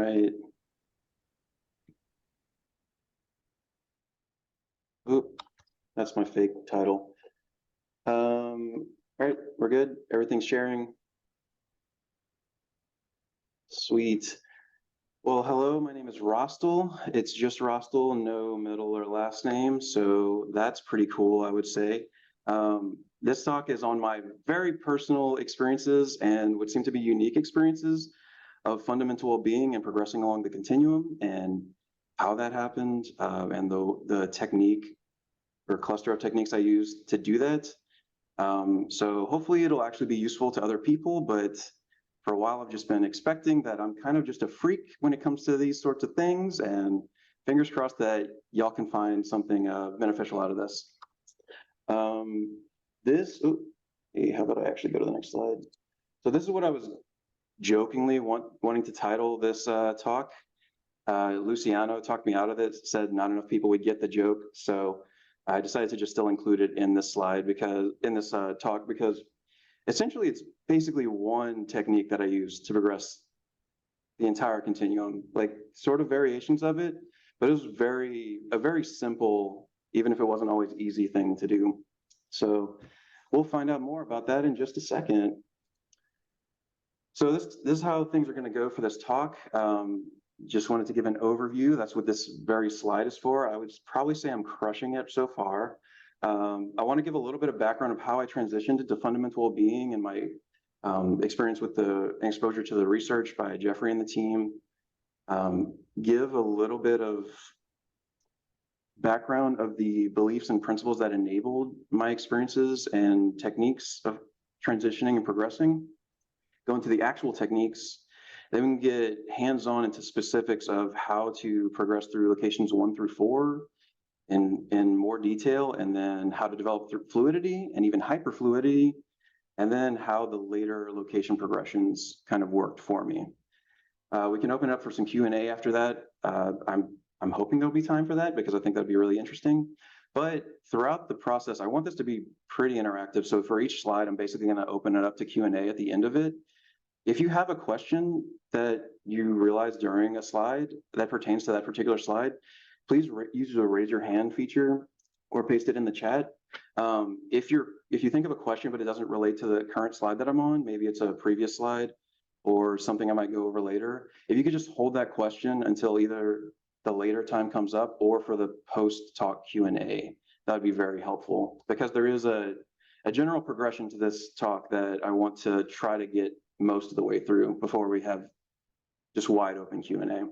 right. Oop, that's my fake title. All right, we're good. Everything's sharing. Sweet. Well, hello, my name is Rastal. It's just Rastal, no middle or last name, so that's pretty cool, I would say. This talk is on my very personal experiences and what seem to be unique experiences of fundamental well-being and progressing along the continuum, and how that happened, and the technique or cluster of techniques I use to do that. So hopefully it'll actually be useful to other people, but for a while I've just been expecting that I'm kind of just a freak when it comes to these sorts of things, and fingers crossed that y'all can find something beneficial out of this. Hey, how about I actually go to the next slide? So this is what I was jokingly wanting to title this talk. Luciano talked me out of it, said not enough people would get the joke, so I decided to just still include it in this slide because talk, because essentially it's basically one technique that I use to progress the entire continuum, like sort of variations of it, but it was a very simple, even if it wasn't always easy thing to do. So we'll find out more about that in just a second. So this is how things are going to go for this talk. Just wanted to give an overview. That's what this very slide is for. I would probably say I'm crushing it so far. I want to give a little bit of background of how I transitioned into fundamental well-being and my experience with the exposure to the research by Jeffrey and the team. Give a little bit of background of the beliefs and principles that enabled my experiences and techniques of transitioning and progressing. Go into the actual techniques, then we can get hands-on into specifics of how to progress through locations 1 through 4 in more detail, and then how to develop through fluidity and even hyperfluidity, and then how the later location progressions kind of worked for me. We can open up for some Q&A after that. I'm hoping there'll be time for that because I think that'd be really interesting. But throughout the process, I want this to be pretty interactive. So for each slide, I'm basically going to open it up to Q&A at the end of it. If you have a question that you realize during a slide that pertains to that particular slide, please use the raise your hand feature or paste it in the chat. If you think of a question but it doesn't relate to the current slide that I'm on, maybe it's a previous slide or something I might go over later, if you could just hold that question until either the later time comes up or for the post-talk Q&A, that would be very helpful, because there is a general progression to this talk that I want to try to get most of the way through before we have just wide open Q&A.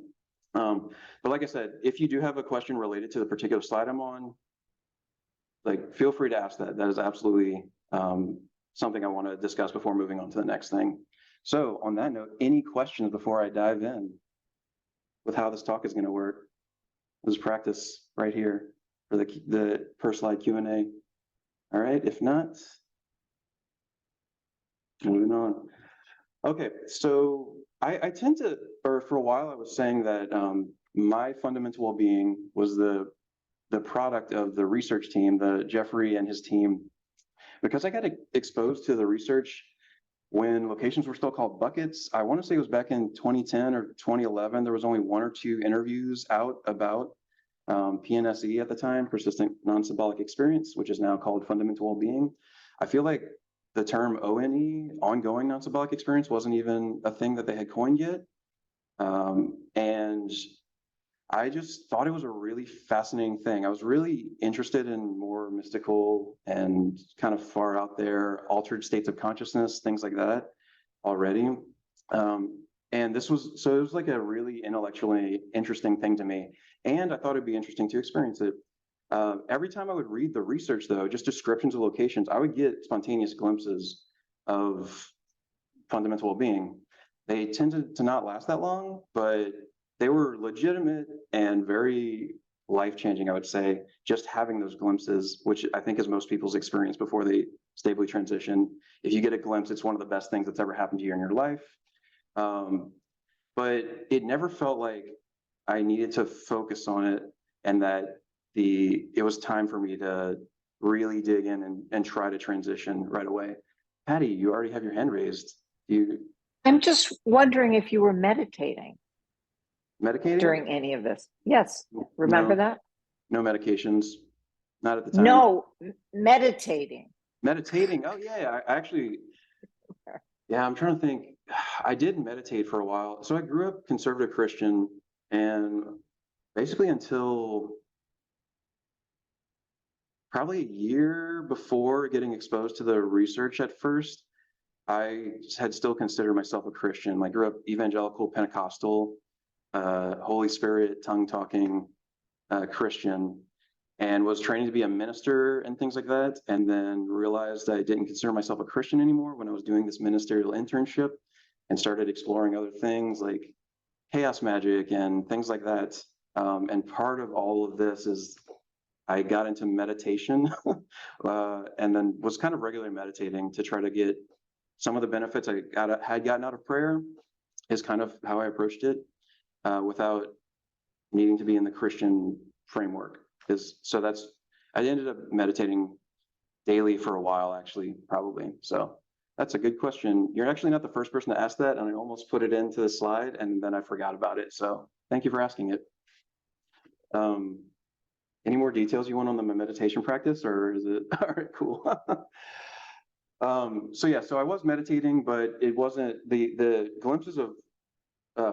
But like I said, if you do have a question related to the particular slide I'm on, like, feel free to ask that. That is absolutely something I want to discuss before moving on to the next thing. So on that note, any questions before I dive in with how this talk is going to work? Let's practice right here for the per slide Q&A. All right, if not, moving on. Okay, so I tend to, or for a while I was saying that my fundamental well-being was the product of the research team, the Jeffrey and his team, because I got exposed to the research when locations were still called buckets. I want to say it was back in 2010 or 2011. There was only 1 or 2 interviews out about PNSE at the time, persistent non-symbolic experience, which is now called fundamental well-being. I feel like the term ONE, ongoing non-symbolic experience, wasn't even a thing that they had coined yet. And I just thought it was a really fascinating thing. I was really interested in more mystical and kind of far out there altered states of consciousness, things like that already. And it was like a really intellectually interesting thing to me. And I thought it'd be interesting to experience it. Every time I would read the research, though, just descriptions of locations, I would get spontaneous glimpses of fundamental well-being. They tended to not last that long, but they were legitimate and very life-changing, I would say, just having those glimpses, which I think is most people's experience before they stably transition. If you get a glimpse, it's one of the best things that's ever happened to you in your life. But it never felt like I needed to focus on it, and that it was time for me to really dig in and try to transition right away. Patty, you already have your hand raised. I'm just wondering if you were meditating. Medicating? during any of this? Yes. Remember that? No medications, not at the time. No, meditating. Meditating. Oh yeah, I actually, yeah, I'm trying to think. I did meditate for a while. So I grew up conservative Christian, and basically until probably a year before getting exposed to the research at first, I had still considered myself a Christian. I grew up evangelical Pentecostal, Holy Spirit, tongue-talking Christian, and was training to be a minister and things like that, and then realized I didn't consider myself a Christian anymore when I was doing this ministerial internship and started exploring other things like chaos magic and things like that. And part of all of this is I got into meditation and then was kind of regularly meditating to try to get some of the benefits had gotten out of prayer is kind of how I approached it without needing to be in the Christian framework. I ended up meditating daily for a while, actually, probably. So that's a good question. You're actually not the first person to ask that, and I almost put it into the slide and then I forgot about it. So thank you for asking it. Any more details you want on the meditation practice, or is it all right? Cool. So I was meditating, but it wasn't the glimpses of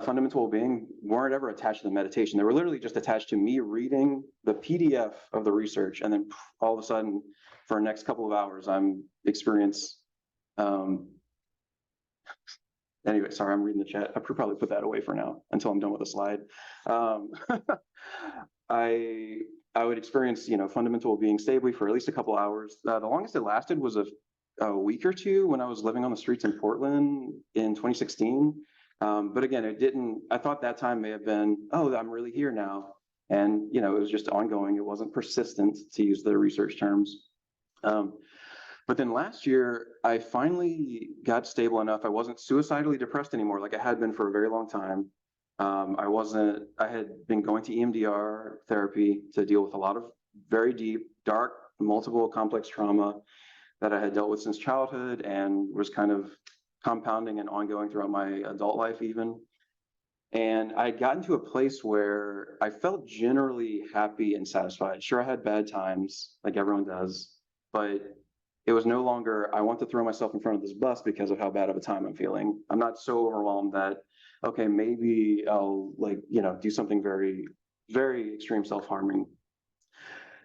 fundamental well-being weren't ever attached to the meditation. They were literally just attached to me reading the PDF of the research, and then all of a sudden, for the next couple of hours, I'm experience. Anyway, sorry, I'm reading the chat. I could probably put that away for now until I'm done with the slide. I would experience, fundamental well-being stably for at least a couple hours. The longest it lasted was a week or two when I was living on the streets in Portland in 2016. But again, I thought that time may have been, oh, I'm really here now. And, it was just ongoing. It wasn't persistent, to use the research terms. But then last year, I finally got stable enough. I wasn't suicidally depressed anymore, like I had been for a very long time. I had been going to EMDR therapy to deal with a lot of very deep, dark, multiple complex trauma that I had dealt with since childhood and was kind of compounding and ongoing throughout my adult life even. And I had gotten to a place where I felt generally happy and satisfied. Sure, I had bad times, like everyone does, but it was no longer, I want to throw myself in front of this bus because of how bad of a time I'm feeling. I'm not so overwhelmed that, okay, maybe I'll do something very, very extreme self-harming.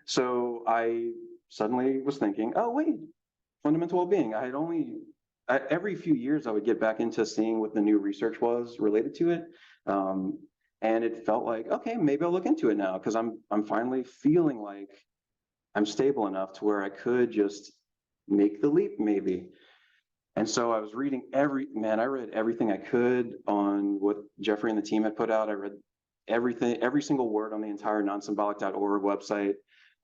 So I suddenly was thinking, oh, wait, fundamental well-being. Every few years I would get back into seeing what the new research was related to it. And it felt like, okay, maybe I'll look into it now because I'm finally feeling like I'm stable enough to where I could just make the leap maybe. And so I was reading I read everything I could on what Jeffrey and the team had put out. I read everything, every single word on the entire nonsymbolic.org website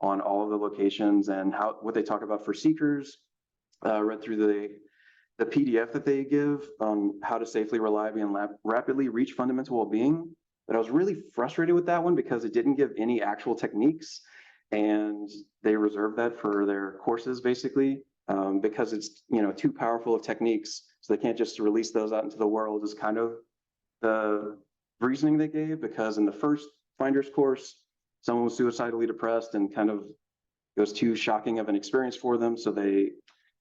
on all of the locations and what they talk about for seekers. Read through the PDF that they give on how to safely, reliably, and rapidly reach fundamental well-being. But I was really frustrated with that one because it didn't give any actual techniques, and they reserved that for their courses basically because it's too powerful of techniques, so they can't just release those out into the world. Is kind of the reasoning they gave, because in the first Finders course, someone was suicidally depressed and kind of it was too shocking of an experience for them, so they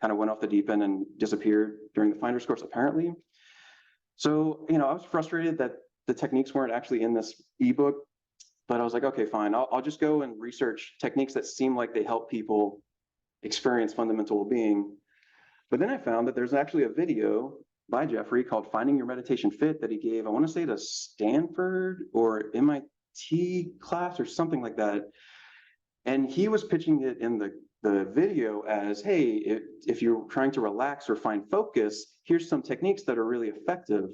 kind of went off the deep end and disappeared during the Finders course, apparently. So, I was frustrated that the techniques weren't actually in this ebook, but I was like, okay, fine. I'll just go and research techniques that seem like they help people experience fundamental well-being. But then I found that there's actually a video by Jeffrey called Finding Your Meditation Fit that he gave, I want to say to Stanford or MIT class or something like that. And he was pitching it in the video as, hey, if you're trying to relax or find focus, here's some techniques that are really effective.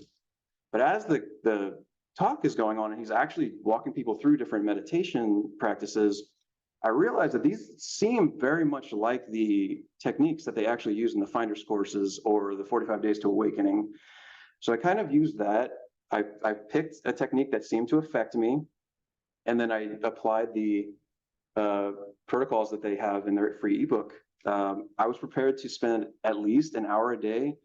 But as the talk is going on and he's actually walking people through different meditation practices, I realized that these seem very much like the techniques that they actually use in the Finders courses or the 45 Days to Awakening. So I kind of used that. I picked a technique that seemed to affect me, and then I applied the protocols that they have in their free ebook. I was prepared to spend at least an hour a day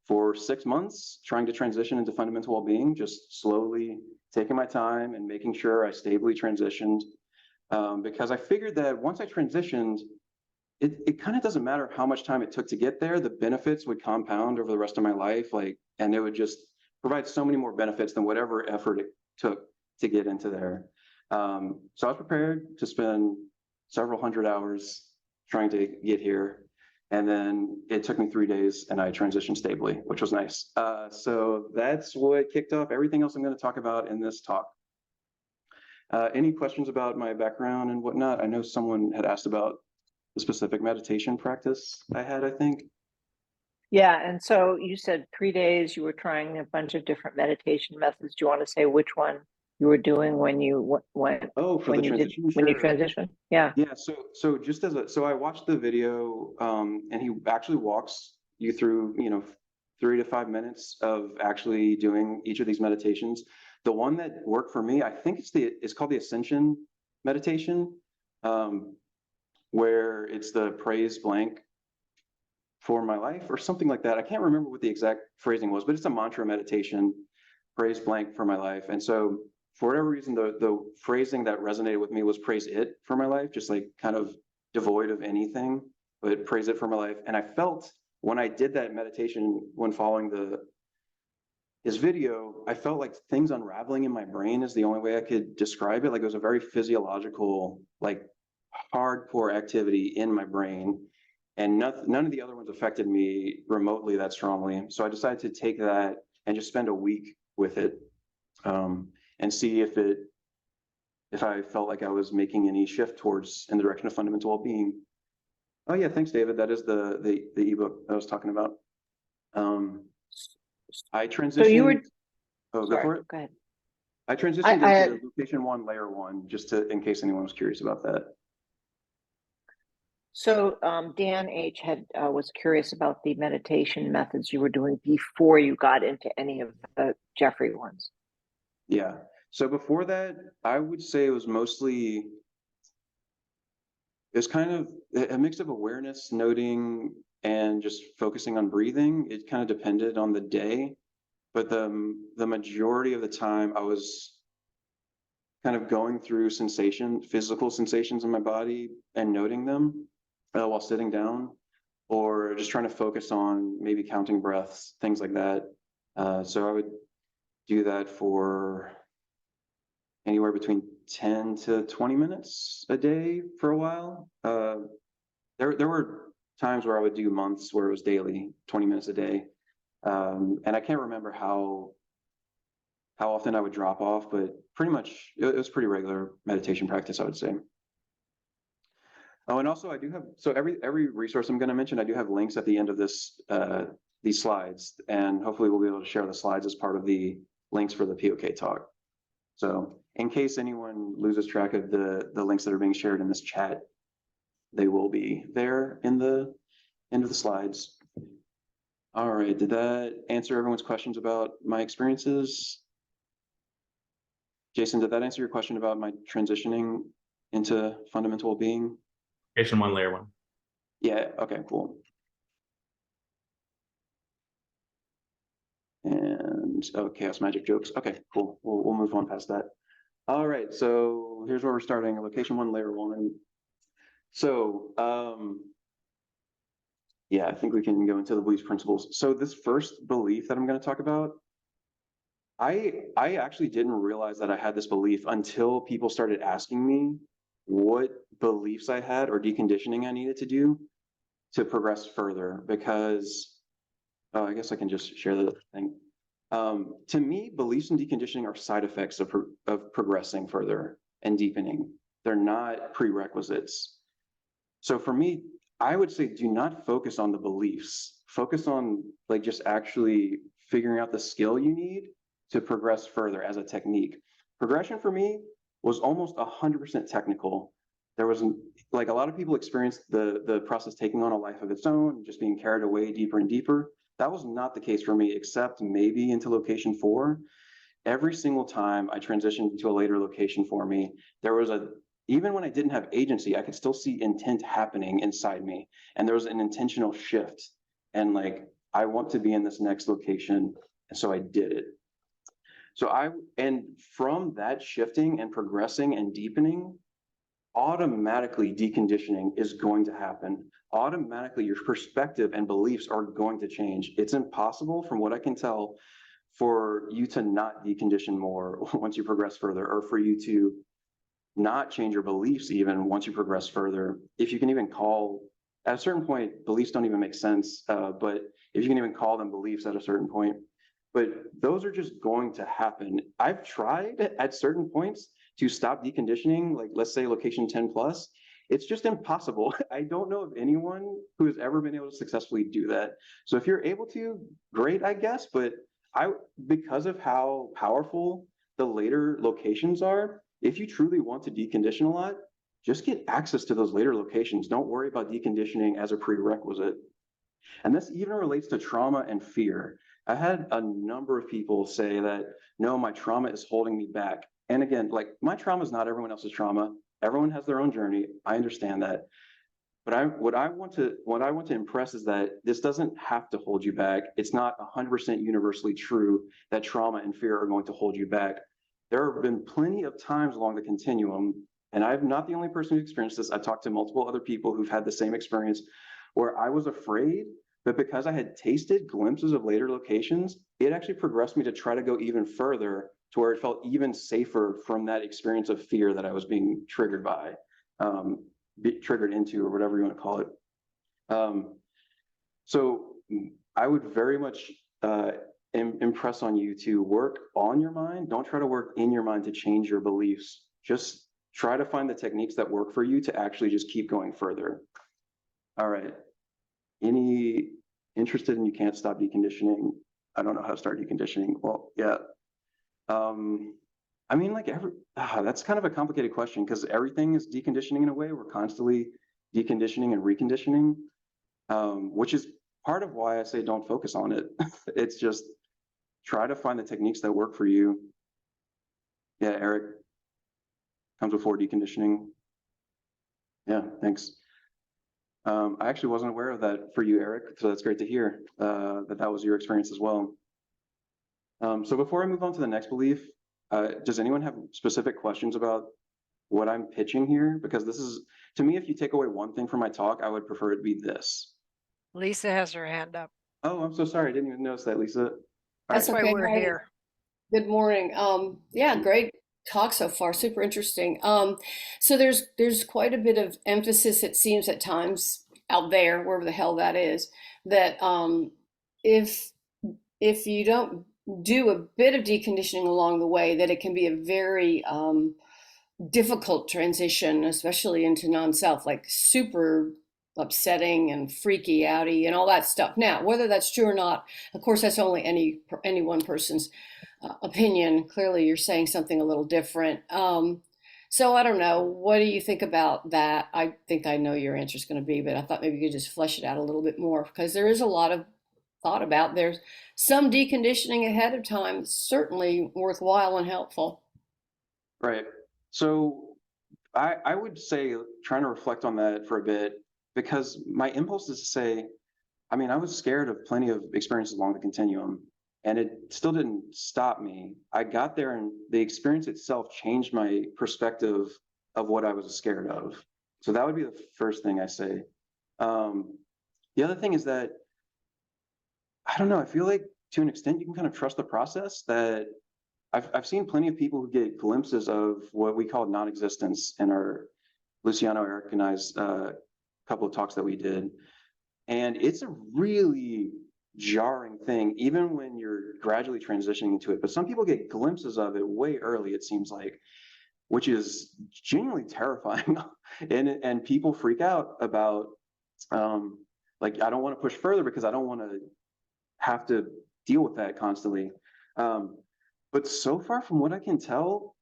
for 6 months, trying to transition into fundamental well-being, just slowly taking my time and making sure I stably transitioned. Because I figured that once I transitioned, it kind of doesn't matter how much time it took to get there, the benefits would compound over the rest of my life, and it would just provide so many more benefits than whatever effort it took to get into there. So I was prepared to spend several hundred hours trying to get here. And then it took me 3 days and I transitioned stably, which was nice. So that's what kicked off everything else I'm going to talk about in this talk. Any questions about my background and whatnot? I know someone had asked about the specific meditation practice I had, I think. Yeah, and so you said 3 days you were trying a bunch of different meditation methods. Do you want to say which one you were doing when you went Oh, for the transition? when you Sure. transitioned? Yeah. Yeah, so just so I watched the video, and he actually walks you through, 3 to 5 minutes of actually doing each of these meditations. The one that worked for me, I think it's called the Ascension meditation, where it's the praise blank for my life or something like that. I can't remember what the exact phrasing was, but it's a mantra meditation, praise blank for my life. And so for whatever reason, the phrasing that resonated with me was praise it for my life, just like kind of devoid of anything, but praise it for my life. And I felt when I did that meditation, when following his video, I felt like things unraveling in my brain is the only way I could describe it. Like it was a very physiological, like hardcore activity in my brain. And none of the other ones affected me remotely that strongly. So I decided to take that and just spend a week with it, and see if I felt like I was making any shift towards in the direction of fundamental well-being. Oh yeah, thanks, David. That is the ebook I was talking about. I transitioned. So you were. Oh, Sorry, go for it. go ahead. I transitioned into location 1, layer 1, just in case anyone was curious about that. So Dan H was curious about the meditation methods you were doing before you got into any of the Jeffrey ones. Yeah. So before that, I would say it was kind of a mix of awareness, noting, and just focusing on breathing. It kind of depended on the day, but the majority of the time I was kind of going through physical sensations in my body and noting them while sitting down, or just trying to focus on maybe counting breaths, things like that. So I would do that for anywhere between 10 to 20 minutes a day for a while. There were times where I would do months where it was daily, 20 minutes a day. And I can't remember how often I would drop off, but pretty much it was pretty regular meditation practice, I would say. Oh, and also I do have, so every resource I'm going to mention, I do have links at the end of these slides, and hopefully we'll be able to share the slides as part of the links for the POK talk. So in case anyone loses track of the links that are being shared in this chat, they will be there in the end of the slides. All right, did that answer everyone's questions about my experiences? Jason, did that answer your question about my transitioning into fundamental well-being? Location 1, layer 1. Yeah, okay, cool. And chaos magic jokes. Okay, cool. We'll move on past that. All right, so here's where we're starting. Location 1, layer 1. So yeah, I think we can go into the belief principles. So this first belief that I'm going to talk about, I actually didn't realize that I had this belief until people started asking me what beliefs I had or deconditioning I needed to do to progress further. Because I guess I can just share the thing. To me, beliefs and deconditioning are side effects of progressing further and deepening. They're not prerequisites. So for me, I would say do not focus on the beliefs. Focus on like just actually figuring out the skill you need to progress further as a technique. Progression for me was almost 100% technical. There wasn't, like, a lot of people experienced the process taking on a life of its own, just being carried away deeper and deeper. That was not the case for me, except maybe into location 4. Every single time I transitioned to a later location for me, there was even when I didn't have agency, I could still see intent happening inside me. And there was an intentional shift. And like I want to be in this next location. And so I did it. And from that shifting and progressing and deepening, automatically deconditioning is going to happen. Automatically, your perspective and beliefs are going to change. It's impossible, from what I can tell, for you to not decondition more once you progress further, or for you to not change your beliefs even once you progress further. If you can even call, at a certain point, beliefs don't even make sense, but if you can even call them beliefs at a certain point, but those are just going to happen. I've tried at certain points to stop deconditioning, like let's say location 10 plus. It's just impossible. I don't know of anyone who has ever been able to successfully do that. So if you're able to, great, I guess, but because of how powerful the later locations are, if you truly want to decondition a lot, just get access to those later locations. Don't worry about deconditioning as a prerequisite. And this even relates to trauma and fear. I had a number of people say that, no, my trauma is holding me back. And again, like, my trauma is not everyone else's trauma. Everyone has their own journey. I understand that. But what I want to impress is that this doesn't have to hold you back. It's not 100% universally true that trauma and fear are going to hold you back. There have been plenty of times along the continuum, and I'm not the only person who experienced this. I've talked to multiple other people who've had the same experience, where I was afraid, but because I had tasted glimpses of later locations, it actually progressed me to try to go even further, to where it felt even safer from that experience of fear that I was being triggered by, triggered into, or whatever you want to call it. So I would very much impress on you to work on your mind. Don't try to work in your mind to change your beliefs. Just try to find the techniques that work for you to actually just keep going further. All right. Any interested in you can't stop deconditioning? I don't know how to start deconditioning. Well, yeah. I mean, like, that's kind of a complicated question, because everything is deconditioning in a way. We're constantly deconditioning and reconditioning, which is part of why I say don't focus on it. It's just try to find the techniques that work for you. Yeah, Eric, comes before deconditioning. Yeah, thanks. I actually wasn't aware of that for you, Eric, so that's great to hear that was your experience as well. So before I move on to the next belief, does anyone have specific questions about what I'm pitching here? Because this is, to me, if you take away one thing from my talk, I would prefer it to be this. Lisa has her hand up. Oh, I'm so sorry. I didn't even notice that, Lisa. All That's right. why okay. we're Hi. here. Good morning. Yeah, great talk so far. Super interesting. So there's quite a bit of emphasis, it seems at times out there, wherever the hell that is, that if you don't do a bit of deconditioning along the way, that it can be a very difficult transition, especially into non-self, like super upsetting and freaky outy and all that stuff. Now, whether that's true or not, of course, that's only any one person's opinion. Clearly, you're saying something a little different. So I don't know. What do you think about that? I think I know your answer is going to be, but I thought maybe you could just flesh it out a little bit more, because there is a lot of thought about. There's some deconditioning ahead of time, certainly worthwhile and helpful. Right. So I would say, trying to reflect on that for a bit, because my impulse is to say, I mean, I was scared of plenty of experiences along the continuum, and it still didn't stop me. I got there, and the experience itself changed my perspective of what I was scared of. So that would be the first thing I say. The other thing is that, I don't know, I feel like to an extent you can kind of trust the process. That I've seen plenty of people who get glimpses of what we call non-existence in our Luciano, Eric, and I's couple of talks that we did. And it's a really jarring thing, even when you're gradually transitioning into it. But some people get glimpses of it way early, it seems like, which is genuinely terrifying. and people freak out about, like, I don't want to push further because I don't want to have to deal with that constantly. But so far, from what I can tell,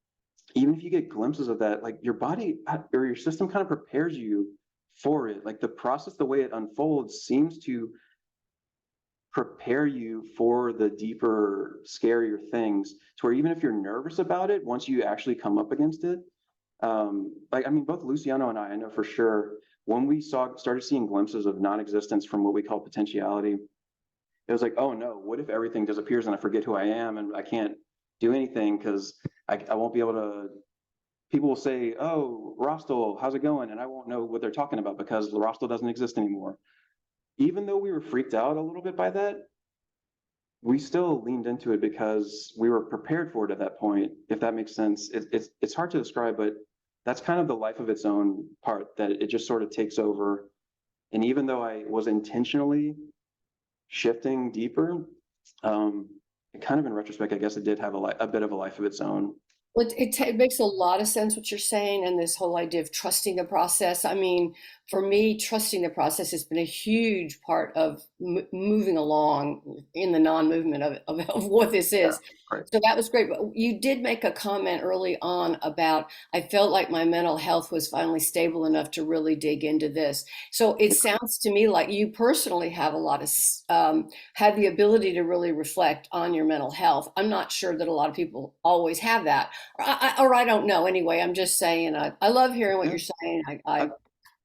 even if you get glimpses of that, like, your body or your system kind of prepares you for it. Like, the process, the way it unfolds, seems to prepare you for the deeper, scarier things, to where even if you're nervous about it, once you actually come up against it, like, I mean, both Luciano and I know for sure, when we started seeing glimpses of non-existence from what we call potentiality, it was like, oh no, what if everything disappears and I forget who I am and I can't do anything because I won't be able to, people will say, oh, Rastal, how's it going? And I won't know what they're talking about because Rastal doesn't exist anymore. Even though we were freaked out a little bit by that, we still leaned into it because we were prepared for it at that point, if that makes sense. It's hard to describe, but that's kind of the life of its own part, that it just sort of takes over. And even though I was intentionally shifting deeper, kind of in retrospect, I guess it did have a bit of a life of its own. Well, it makes a lot of sense what you're saying, and this whole idea of trusting the process. I mean, for me, trusting the process has been a huge part of moving along in the non-movement of what this Yeah, is. right. So that was great. But you did make a comment early on about, I felt like my mental health was finally stable enough to really dig into this. So it sounds to me like you personally have a lot of had the ability to really reflect on your mental health. I'm not sure that a lot of people always have that. Or I don't know. Anyway, I'm just saying. I love hearing what Yeah. you're saying. I, I'm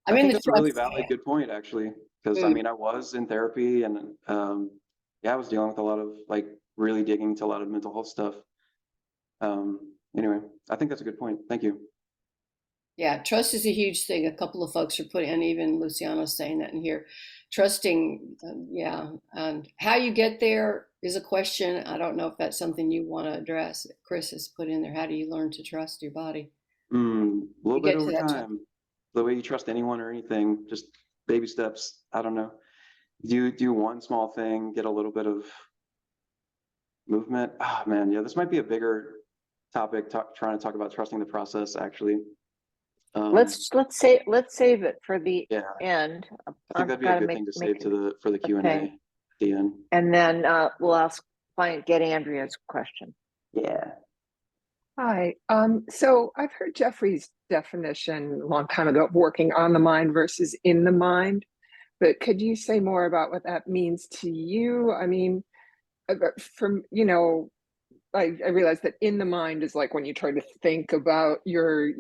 I in think the that's a really trust valid, camp. good point, actually, because I Mm. mean, I was in therapy and yeah, I was dealing with a lot of like really digging into a lot of mental health stuff. Anyway, I think that's a good point. Thank you. Yeah, trust is a huge thing. A couple of folks are putting, and even Luciano's saying that in here. Trusting, yeah, and how you get there is a question. I don't know if that's something you want to address. Chris has put in there. How do you learn to trust your body? A little You bit get to over that. time. The way you trust anyone or anything, just baby steps. I don't know. Do one small thing, get a little bit of movement. Ah, man, yeah, this might be a bigger topic. Trying to talk about trusting the process, actually. Let's save it for the Yeah, end. I think I've that'd be a got to good thing to make save to for the Q&A okay, at the end. and then we'll get Andrea's question. Yeah. Hi. So I've heard Jeffrey's definition a long time ago of working on the mind versus in the mind, but could you say more about what that means to you? I mean, from, I realize that in the mind is like when you try to think about your,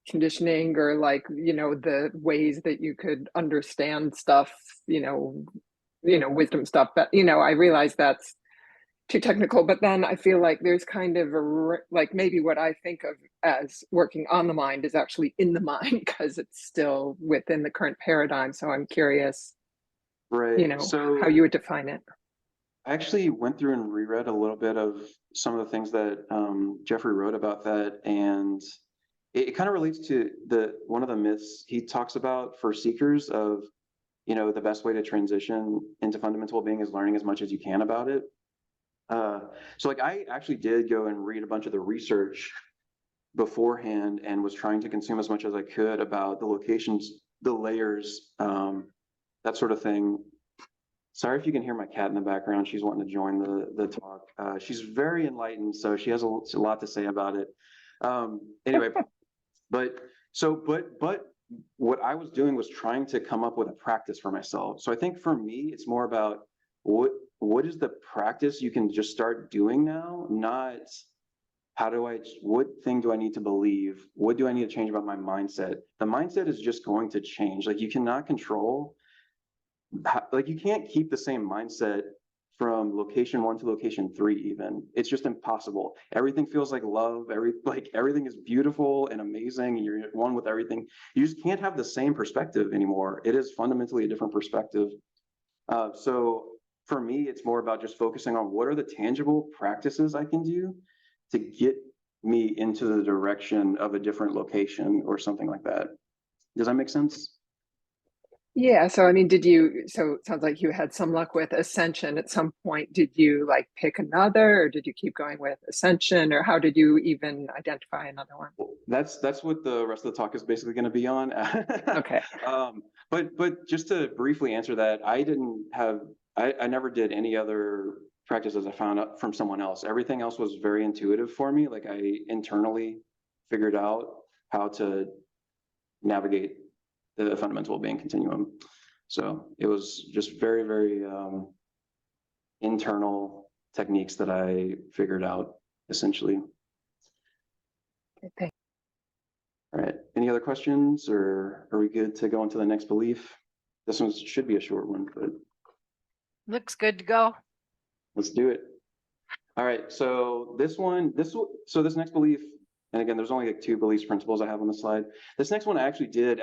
conditioning or like, the ways that you could understand stuff, wisdom stuff. But, I realize that's too technical, but then I feel like there's kind of like maybe what I think of as working on the mind is actually in the mind because it's still within the current paradigm. So I'm curious, Right. how So you would define it. I actually went through and reread a little bit of some of the things that Jeffrey wrote about that, and it kind of relates to the one of the myths he talks about for seekers of, the best way to transition into fundamental well-being is learning as much as you can about it. So like I actually did go and read a bunch of the research beforehand and was trying to consume as much as I could about the locations, the layers, that sort of thing. Sorry if you can hear my cat in the background. She's wanting to join the talk. She's very enlightened, so she has a lot to say about it. Anyway, but what I was doing was trying to come up with a practice for myself. So I think for me, it's more about what is the practice you can just start doing now, not what thing do I need to believe? What do I need to change about my mindset? The mindset is just going to change. Like you cannot control, like you can't keep the same mindset from location 1 to location 3 even. It's just impossible. Everything feels like love, everything is beautiful and amazing, and you're one with everything. You just can't have the same perspective anymore. It is fundamentally a different perspective. So for me, it's more about just focusing on what are the tangible practices I can do to get me into the direction of a different location or something like that. Does that make sense? Yeah. So, I mean, so it sounds like you had some luck with Ascension at some point. Did you like pick another or did you keep going with Ascension or how did you even identify another one? That's what the rest of the talk is basically going to be on. Okay. But just to briefly answer that, I never did any other practices I found out from someone else. Everything else was very intuitive for me. Like I internally figured out how to navigate the fundamental well-being continuum. So it was just very, very internal techniques that I figured out essentially. Okay, thanks. All right. Any other questions, or are we good to go into the next belief? This one should be a short one, but Looks good to go. Let's do it. All right, so this next belief, and again, there's only like 2 beliefs principles I have on the slide. This next one I actually did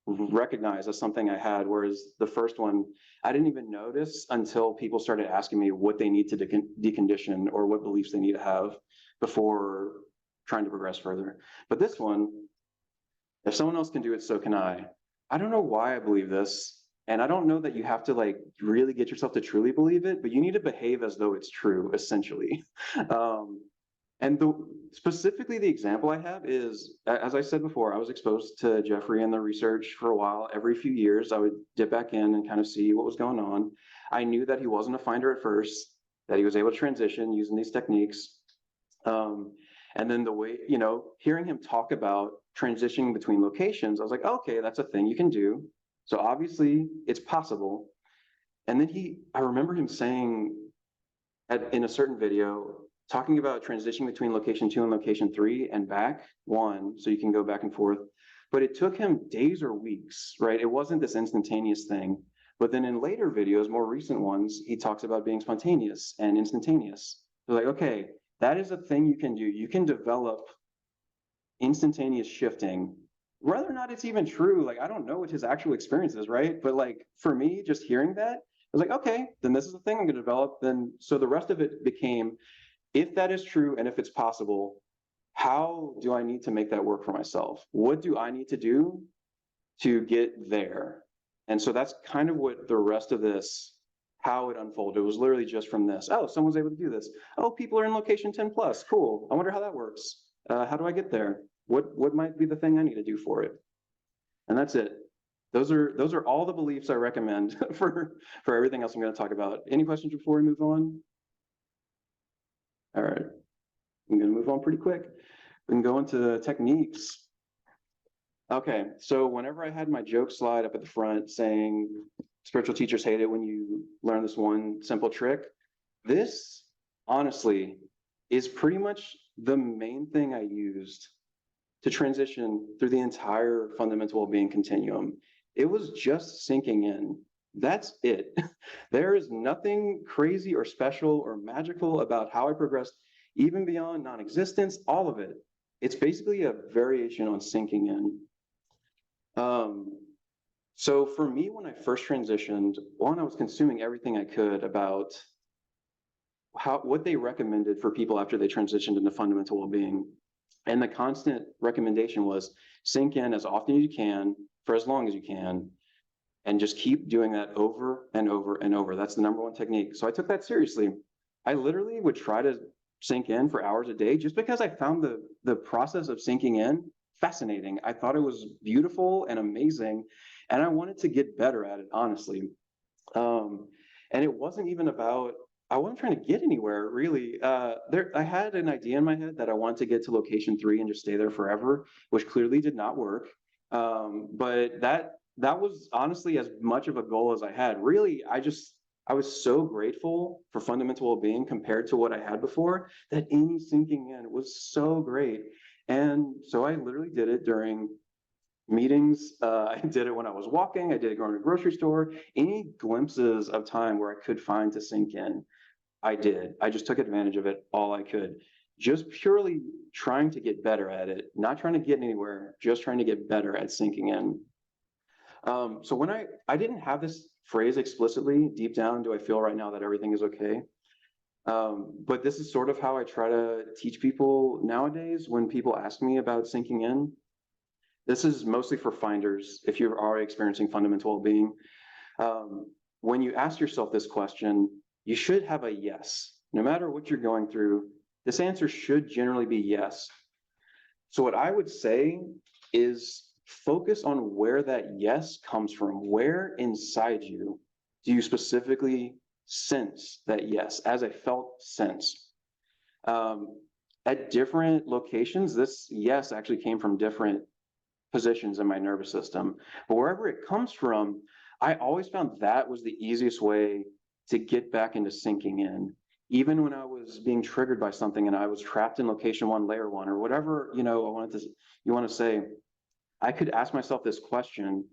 recognize as something I had, whereas the first one I didn't even notice until people started asking me what they need to decondition or what beliefs they need to have before trying to progress further. But this one, if someone else can do it, so can I. I don't know why I believe this. And I don't know that you have to like really get yourself to truly believe it, but you need to behave as though it's true, essentially. And specifically the example I have is, as I said before, I was exposed to Jeffrey and the research for a while. Every few years, I would dip back in and kind of see what was going on. I knew that he wasn't a finder at first, that he was able to transition using these techniques. And then the way, hearing him talk about transitioning between locations, I was like, okay, that's a thing you can do. So obviously it's possible. And then I remember him saying in a certain video, talking about transitioning between location 2 and location 3 and back 1, so you can go back and forth. But it took him days or weeks, right? It wasn't this instantaneous thing. But then in later videos, more recent ones, he talks about being spontaneous and instantaneous. They're like, okay, that is a thing you can do. You can develop instantaneous shifting. Whether or not it's even true, like, I don't know what his actual experience is, right? But like, for me, just hearing that, I was like, okay, then this is the thing I'm gonna develop. Then, so the rest of it became, if that is true and if it's possible, how do I need to make that work for myself? What do I need to do to get there? And so that's kind of what the rest of this, how it unfolded. It was literally just from this. Oh, someone's able to do this. Oh, people are in location 10 plus. Cool. I wonder how that works. How do I get there? What might be the thing I need to do for it? And that's it. Those are all the beliefs I recommend for everything else I'm going to talk about. Any questions before we move on? All right, I'm going to move on pretty quick. We can go into the techniques. Okay, so whenever I had my joke slide up at the front saying spiritual teachers hate it when you learn this one simple trick, this honestly is pretty much the main thing I used to transition through the entire fundamental well-being continuum. It was just sinking in. That's it. There is nothing crazy or special or magical about how I progressed, even beyond non-existence, all of it. It's basically a variation on sinking in. So for me, when I first transitioned, one, I was consuming everything I could about what they recommended for people after they transitioned into fundamental well-being. And the constant recommendation was sink in as often as you can for as long as you can, and just keep doing that over and over and over. That's the #1 technique. So I took that seriously. I literally would try to sink in for hours a day just because I found the process of sinking in fascinating. I thought it was beautiful and amazing, and I wanted to get better at it, honestly. And it wasn't even about, I wasn't trying to get anywhere, really. I had an idea in my head that I wanted to get to location 3 and just stay there forever, which clearly did not work. But that was honestly as much of a goal as I had. Really, I was so grateful for fundamental well-being compared to what I had before, that any sinking in was so great. And so I literally did it during meetings. I did it when I was walking. I did it going to the grocery store. Any glimpses of time where I could find to sink in, I did. I just took advantage of it all I could. Just purely trying to get better at it, not trying to get anywhere, just trying to get better at sinking in. So when I didn't have this phrase explicitly deep down, do I feel right now that everything is okay? But this is sort of how I try to teach people nowadays when people ask me about sinking in. This is mostly for finders, if you're already experiencing fundamental well-being. When you ask yourself this question, you should have a yes. No matter what you're going through, this answer should generally be yes. So what I would say is focus on where that yes comes from. Where inside you do you specifically sense that yes, as a felt sense? At different locations, this yes actually came from different positions in my nervous system. But wherever it comes from, I always found that was the easiest way to get back into sinking in. Even when I was being triggered by something and I was trapped in location 1, layer 1, or whatever, you want to say, I could ask myself this question,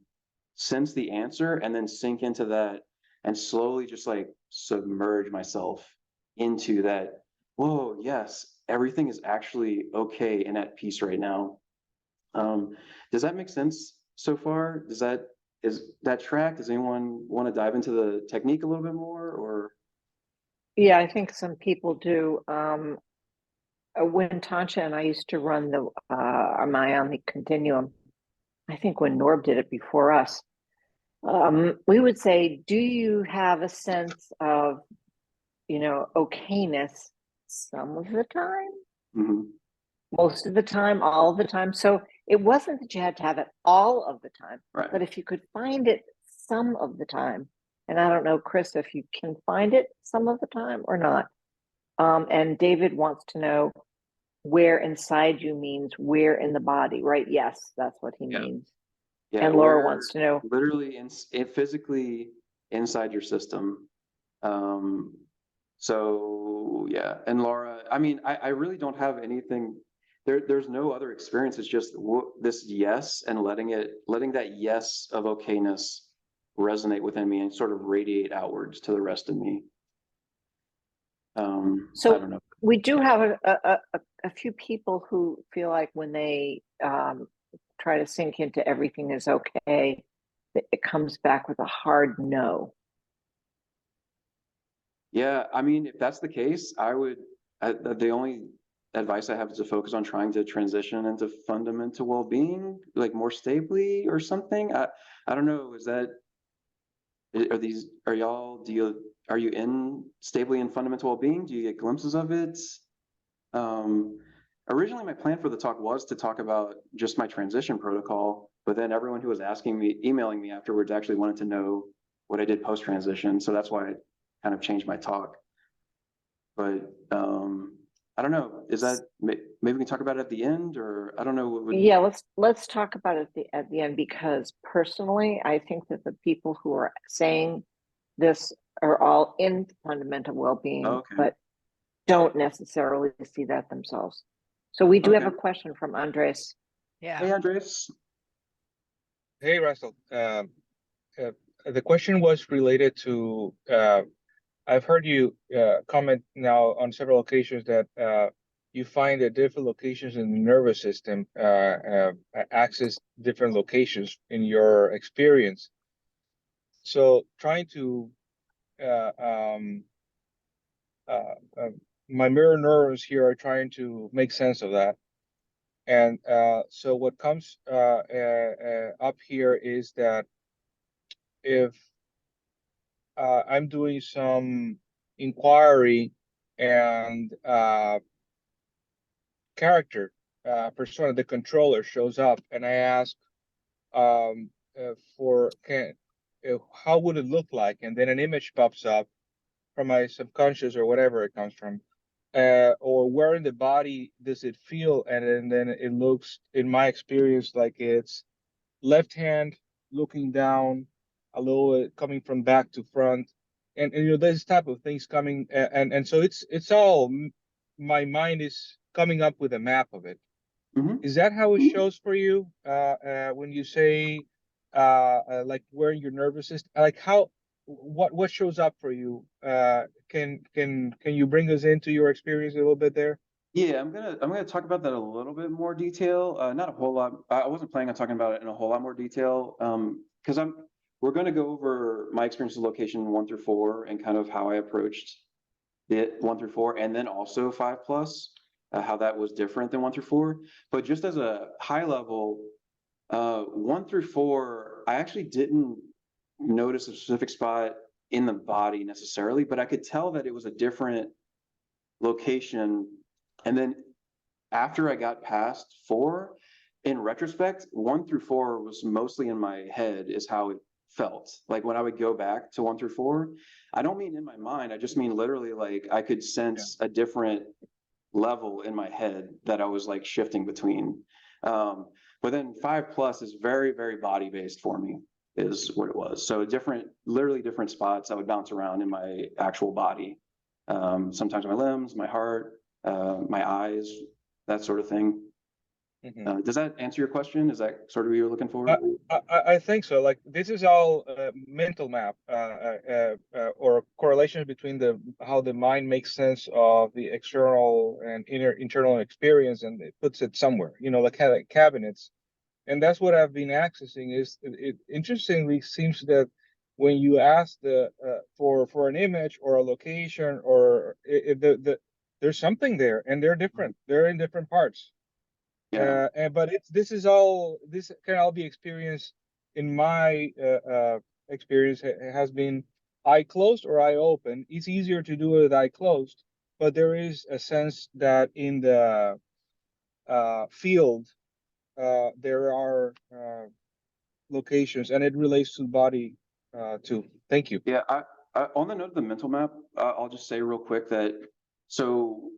sense the answer, and then sink into that and slowly just like submerge myself into that. Whoa, yes, everything is actually okay and at peace right now. Does that make sense so far? Is that track? Does anyone want to dive into the technique a little bit more, or? Yeah, I think some people do. When Tancha and I used to run the my ionic continuum, I think when Norb did it before us, we would say, do you have a sense of, okayness some of the time, Mhm. most of the time, all of the time? So it wasn't that you had to have it all of the time, Right. but if you could find it some of the time, and I don't know, Chris, if you can find it some of the time or not. And David wants to know where inside you means where in the body, right? Yes, that's what he Yeah. means. Yeah, And Laura we're wants to know, literally physically inside your system. So yeah, and Laura, I mean, I really don't have anything. There's no other experience. It's just this yes, and letting that yes of okayness resonate within me and sort of radiate outwards to the rest of me. I so don't know. we do have a few people who feel like when they try to sink into everything is okay, that it comes back with a hard no. Yeah, I mean, if that's the case, the only advice I have is to focus on trying to transition into fundamental well-being, like more stably or something. I don't know. Are you in stably in fundamental well-being? Do you get glimpses of it? Um, Originally my plan for the talk was to talk about just my transition protocol, but then everyone who was emailing me afterwards actually wanted to know what I did post-transition. So that's why I kind of changed my talk. But I don't know. Maybe we can talk about it at the end, or I don't know what would. Yeah, let's talk about it at the end, because personally, I think that the people who are saying this are all in fundamental well-being, Okay. but don't necessarily see that themselves. So we do have a Okay. question from Andres. Yeah. Hey, Andres. Hey, Russell. The question was related to I've heard you comment now on several occasions that you find that different locations in the nervous system access different locations in your experience. So trying to uh, um, uh, uh, my mirror neurons here are trying to make sense of that. And so what comes up here is that if I'm doing some inquiry and character persona, the controller shows up, and I ask for how would it look like, and then an image pops up from my subconscious or whatever it comes from, or where in the body does it feel, and then it looks, in my experience, like it's left hand looking down, a little coming from back to front, and this type of things coming, and so it's all, my mind is coming up with a map of it. Mm-hmm. Is that how it shows for you when you say like where in your nervous system, like how what shows up for you? Can you bring us into your experience a little bit there? Yeah, I'm gonna talk about that a little bit more detail. Not a whole lot. I wasn't planning on talking about it in a whole lot more detail. Because we're gonna go over my experience with location 1 through 4 and kind of how I approached it 1 through 4, and then also 5+, how that was different than 1 through 4. But just as a high level, 1 through 4, I actually didn't notice a specific spot in the body necessarily, but I could tell that it was a different location. And then after I got past 4, in retrospect, 1 through 4 was mostly in my head, is how it felt. Like when I would go back to 1 through 4, I don't mean in my mind, I just mean literally, like I could sense a different level in my head that I was like shifting between. But then 5+ is very, very body based for me, is what it was. So literally different spots I would bounce around in my actual body. Sometimes my limbs, my heart, my eyes, that sort of thing. Mhm. Does that answer your question? Is that sort of what you're looking for? I think so. Like this is all mental map or correlation between how the mind makes sense of the external and internal experience, and it puts it somewhere. You know, like kind of cabinets, and that's what I've been accessing. It interestingly seems that when you ask for an image or a location or there's something there, and they're different. They're in different parts. Yeah. But this can all be experienced in my experience has been eye closed or eye open. It's easier to do it with eye closed, but there is a sense that in the field there are locations, and it relates to the body too. Thank you. Yeah, on the note of the mental map, I'll just say real quick that, so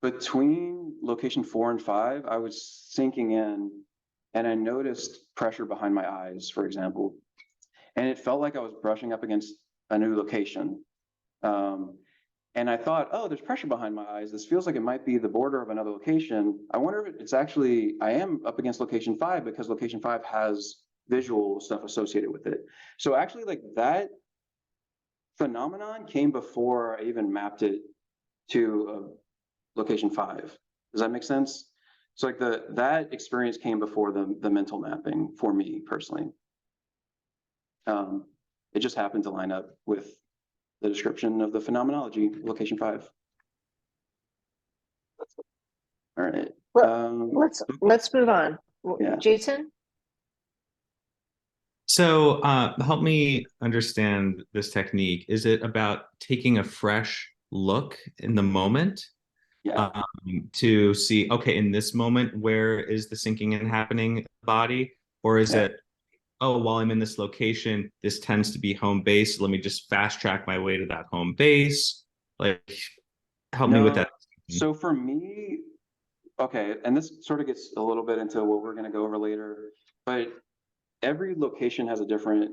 between location 4 and 5, I was sinking in and I noticed pressure behind my eyes, for example, and it felt like I was brushing up against a new location. And I thought, oh, there's pressure behind my eyes. This feels like it might be the border of another location. I wonder if it's actually, I am up against location 5 because location 5 has visual stuff associated with it. So actually, like, that phenomenon came before I even mapped it to location 5. Does that make sense? So like that experience came before the mental mapping for me personally. It just happened to line up with the description of the phenomenology, location 5. All right. Let's move on. Yeah. Jason? So help me understand this technique. Is it about taking a fresh look in the moment Yeah. to see, okay, in this moment, where is the sinking in happening in the body? Or is it, oh, while I'm in this location, this tends to be home base. Let me just fast track my way to that home base. Like, help me with that. So for me, okay, and this sort of gets a little bit into what we're going to go over later, but every location has a different,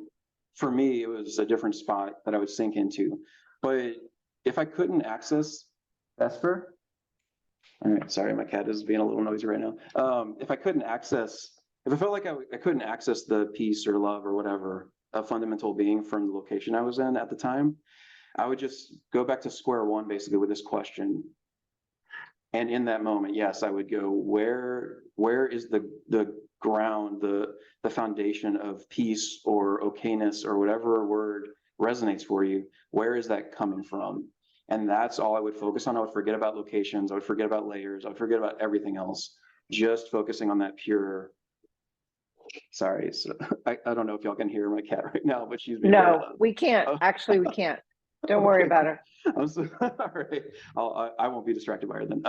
for me, it was a different spot that I would sink into. But if I couldn't access Vesper, all right, sorry, my cat is being a little noisy right now. If I felt like I couldn't access the peace or love or whatever, a fundamental being from the location I was in at the time, I would just go back to square one basically with this question. And in that moment, yes, I would go, where is the ground, the foundation of peace or okayness or whatever word resonates for you? Where is that coming from? And that's all I would focus on. I would forget about locations. I would forget about layers. I would forget about everything else, just focusing on that pure. Sorry, so I don't know if y'all can hear my cat right now, but she's being very No, loud. we can't. Oh. Actually, we can't. Don't worry about her. All right, I won't be distracted by her then.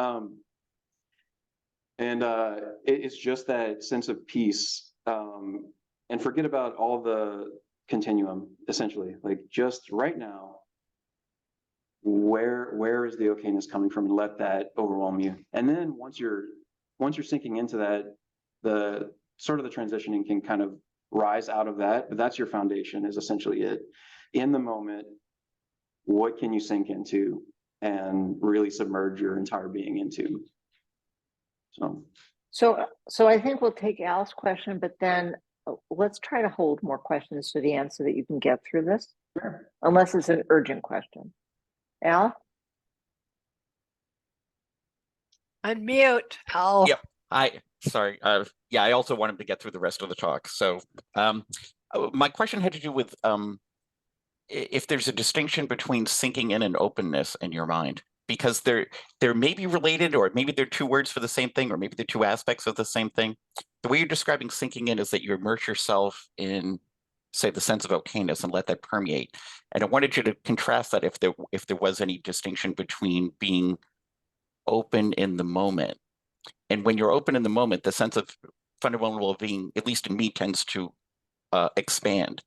It's just that sense of peace, and forget about all the continuum. Essentially, like just right now, where is the okayness coming from, and let that overwhelm you. And then once you're sinking into that, the sort of the transitioning can kind of rise out of that. But that's your foundation, is essentially it. In the moment, what can you sink into and really submerge your entire being into? So I think we'll take Al's question, but then let's try to hold more questions to the end so that you can get through this. Sure. Unless it's an urgent question. Al? Unmute, Al. Yep. Sorry. Yeah, I also wanted to get through the rest of the talk. So my question had to do with if there's a distinction between sinking in and openness in your mind, because they're may be related, or maybe they're two words for the same thing, or maybe they're two aspects of the same thing. The way you're describing sinking in is that you immerse yourself in, say, the sense of okayness and let that permeate. And I wanted you to contrast that if there was any distinction between being open in the moment. And when you're open in the moment, the sense of fundamental well-being, at least in me, tends to expand.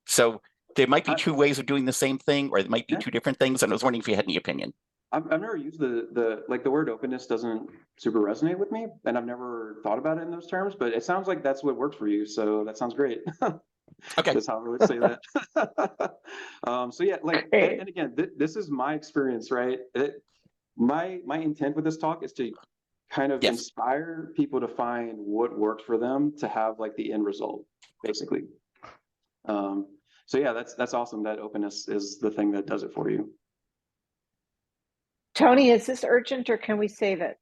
So there might be two ways of doing the same thing, or there might be two different things. And I was wondering if you had any opinion. I've never used the word openness doesn't super resonate with me, and I've never thought about it in those terms, but it sounds like that's what works for you. So that sounds great. Okay. That's how I would say that. So yeah, and again, this is my experience, right? My intent with this talk is to kind of Yes. inspire people to find what works for them to have like the end result, basically. So yeah, that's awesome. That openness is the thing that does it for you. Tony, is this urgent or can we save it?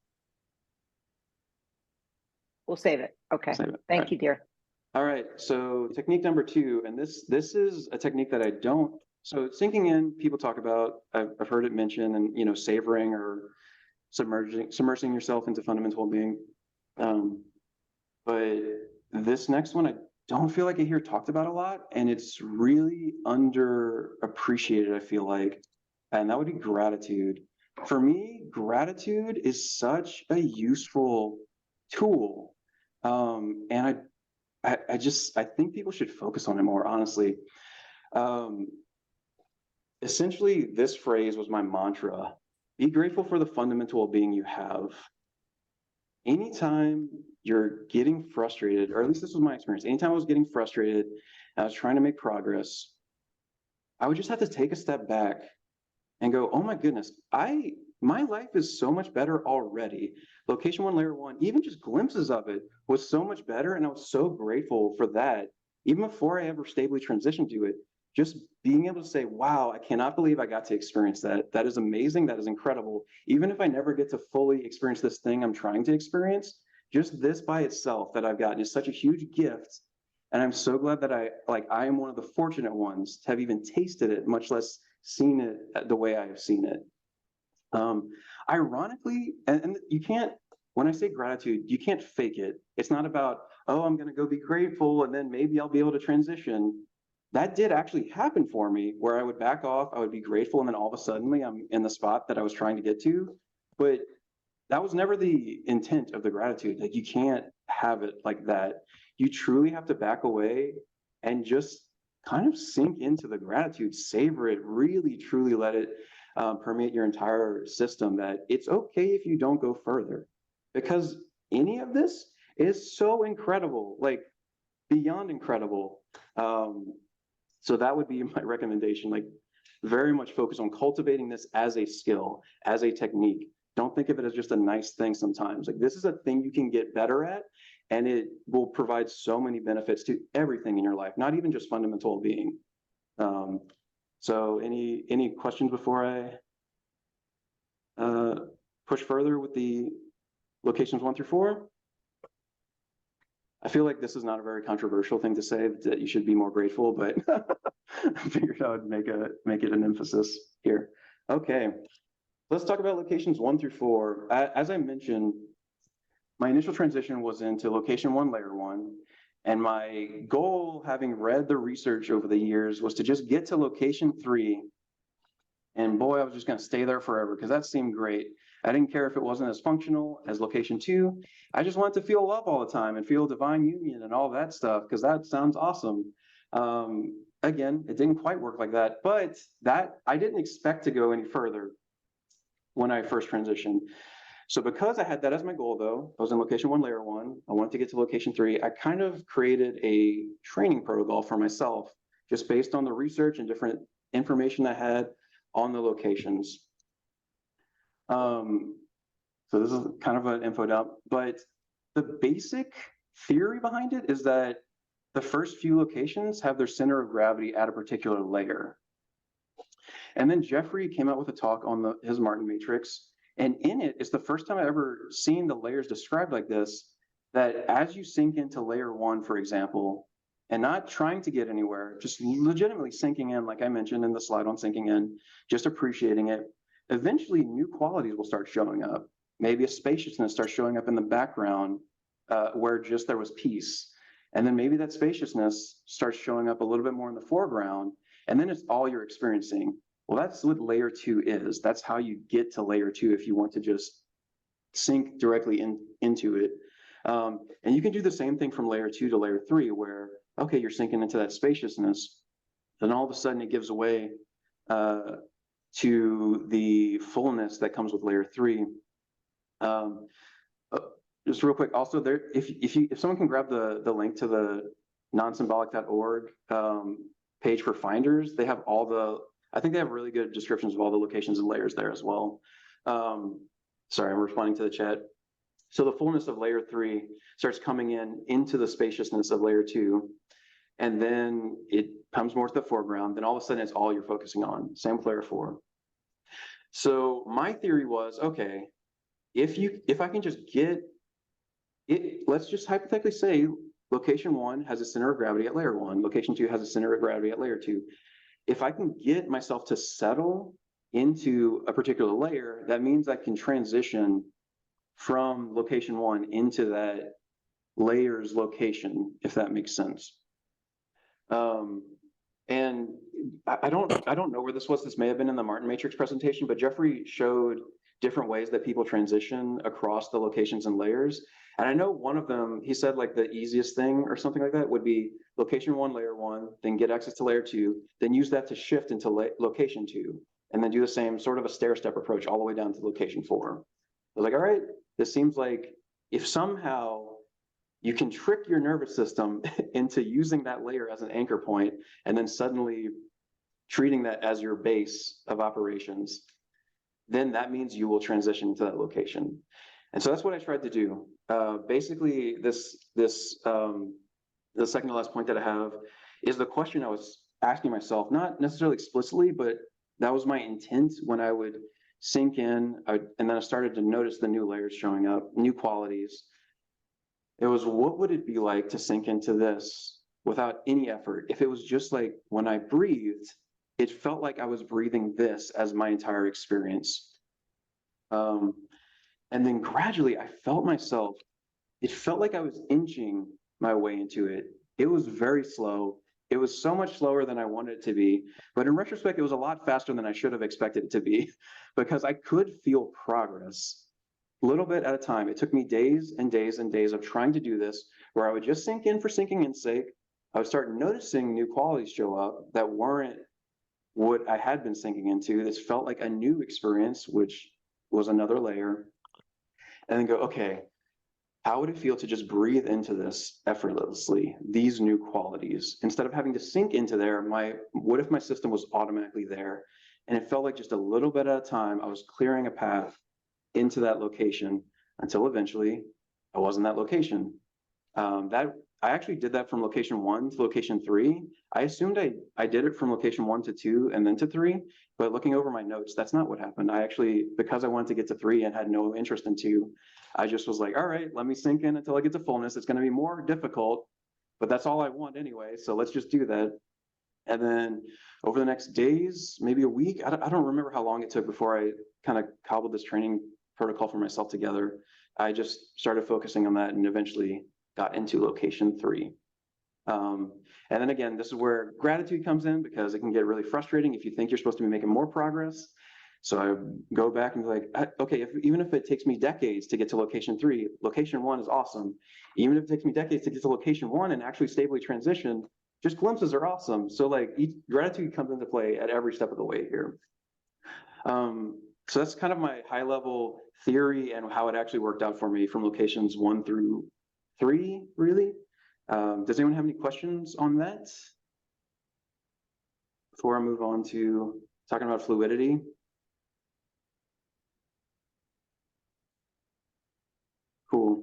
We'll save it. Okay. Save it. Thank you, dear. All right, so technique number 2, and this is a technique that I don't. So sinking in, people talk about. I've heard it mentioned, and you know, savoring or submersing yourself into fundamental well-being. But this next one, I don't feel like I hear talked about a lot, and it's really underappreciated, I feel like, and that would be gratitude. For me, gratitude is such a useful tool, and I think people should focus on it more, honestly. Essentially, this phrase was my mantra: be grateful for the fundamental well-being you have. Anytime you're getting frustrated, or at least this was my experience, anytime I was getting frustrated, I was trying to make progress, I would just have to take a step back and go, oh my goodness, my life is so much better already. Location 1, layer 1, even just glimpses of it was so much better, and I was so grateful for that, even before I ever stably transitioned to it. Just being able to say, wow, I cannot believe I got to experience that. That is amazing. That is incredible. Even if I never get to fully experience this thing I'm trying to experience, just this by itself that I've gotten is such a huge gift. And I'm so glad that I am one of the fortunate ones to have even tasted it, much less seen it the way I have seen it. Ironically, and you can't, when I say gratitude, you can't fake it. It's not about, oh, I'm going to go be grateful and then maybe I'll be able to transition. That did actually happen for me, where I would back off, I would be grateful, and then all of a sudden I'm in the spot that I was trying to get to. But that was never the intent of the gratitude. Like, you can't have it like that. You truly have to back away and just kind of sink into the gratitude, savor it, really, truly let it permeate your entire system, that it's okay if you don't go further, because any of this is so incredible, like beyond incredible. So that would be my recommendation, like very much focus on cultivating this as a skill, as a technique. Don't think of it as just a nice thing sometimes. Like, this is a thing you can get better at, and it will provide so many benefits to everything in your life, not even just fundamental well-being. So any questions before I push further with the locations 1 through 4? I feel like this is not a very controversial thing to say, that you should be more grateful, but I figured I would make it an emphasis here. Okay, let's talk about locations 1 through 4. As I mentioned, my initial transition was into location 1, layer 1. And my goal, having read the research over the years, was to just get to location 3. And boy, I was just going to stay there forever, because that seemed great. I didn't care if it wasn't as functional as location 2. I just wanted to feel love all the time and feel divine union and all that stuff, because that sounds awesome. Again, it didn't quite work like that, but I didn't expect to go any further when I first transitioned. So because I had that as my goal, though, I was in location 1, layer 1. I wanted to get to location 3. I kind of created a training protocol for myself, just based on the research and different information I had on the locations. So this is kind of an info dump, but the basic theory behind it is that the first few locations have their center of gravity at a particular layer. And then Jeffrey came out with a talk on his Martin matrix. And in it, it's the first time I've ever seen the layers described like this, that as you sink into layer 1, for example, and not trying to get anywhere, just legitimately sinking in, like I mentioned in the slide on sinking in, just appreciating it, eventually new qualities will start showing up. Maybe a spaciousness starts showing up in the background where just there was peace. And then maybe that spaciousness starts showing up a little bit more in the foreground, and then it's all you're experiencing. Well, that's what layer 2 is. That's how you get to layer 2 if you want to just sink directly into it. And you can do the same thing from layer 2 to layer 3, where, okay, you're sinking into that spaciousness, then all of a sudden it gives away to the fullness that comes with layer 3. Just real quick, also there, if someone can grab the link to the nonsymbolic.org page for finders, they have I think they have really good descriptions of all the locations and layers there as well. Sorry, I'm responding to the chat. So the fullness of layer 3 starts coming into the spaciousness of layer 2, and then it comes more to the foreground. Then all of a sudden, it's all you're focusing on. Same with layer 4. So my theory was, okay, if I can just get it, let's just hypothetically say location 1 has a center of gravity at layer 1, location 2 has a center of gravity at layer 2. If I can get myself to settle into a particular layer, that means I can transition from location 1 into that layer's location, if that makes sense. And I don't know where this was. This may have been in the Martin Matrix presentation, but Jeffrey showed different ways that people transition across the locations and layers. And I know one of them, he said like the easiest thing or something like that would be location 1, layer 1, then get access to layer 2, then use that to shift into location 2, and then do the same sort of a stair-step approach all the way down to location 4. I was like, all right, this seems like if somehow you can trick your nervous system into using that layer as an anchor point and then suddenly treating that as your base of operations, then that means you will transition to that location. And so that's what I tried to do. Basically, the second to last point that I have is the question I was asking myself, not necessarily explicitly, but that was my intent when I would sink in, and then I started to notice the new layers showing up, new qualities. It was, what would it be like to sink into this without any effort? If it was just like when I breathed, it felt like I was breathing this as my entire experience. And then gradually I felt myself, it felt like I was inching my way into it. It was very slow. It was so much slower than I wanted it to be. But in retrospect, it was a lot faster than I should have expected it to be because I could feel progress little bit at a time. It took me days and days and days of trying to do this, where I would just sink in for sinking in's sake. I would start noticing new qualities show up that weren't what I had been sinking into. This felt like a new experience, which was another layer. And then go, okay, how would it feel to just breathe into this effortlessly, these new qualities, instead of having to sink into there? What if my system was automatically there? And it felt like just a little bit at a time, I was clearing a path into that location until eventually I was in that location. I actually did that from location 1 to location 3. I assumed I did it from location 1 to 2 and then to 3, but looking over my notes, that's not what happened. I actually, because I wanted to get to 3 and had no interest in 2, I just was like, all right, let me sink in until I get to fullness. It's going to be more difficult, but that's all I want anyway. So let's just do that. And then over the next days, maybe a week, I don't remember how long it took before I kind of cobbled this training protocol for myself together. I just started focusing on that and eventually got into location 3. And then again, this is where gratitude comes in, because it can get really frustrating if you think you're supposed to be making more progress. So I go back and be like, okay, even if it takes me decades to get to location 3, location 1 is awesome. Even if it takes me decades to get to location 1 and actually stably transition, just glimpses are awesome. So like gratitude comes into play at every step of the way here. So that's kind of my high level theory and how it actually worked out for me from locations 1 through 3, really. Does anyone have any questions on that? Before I move on to talking about fluidity. Cool.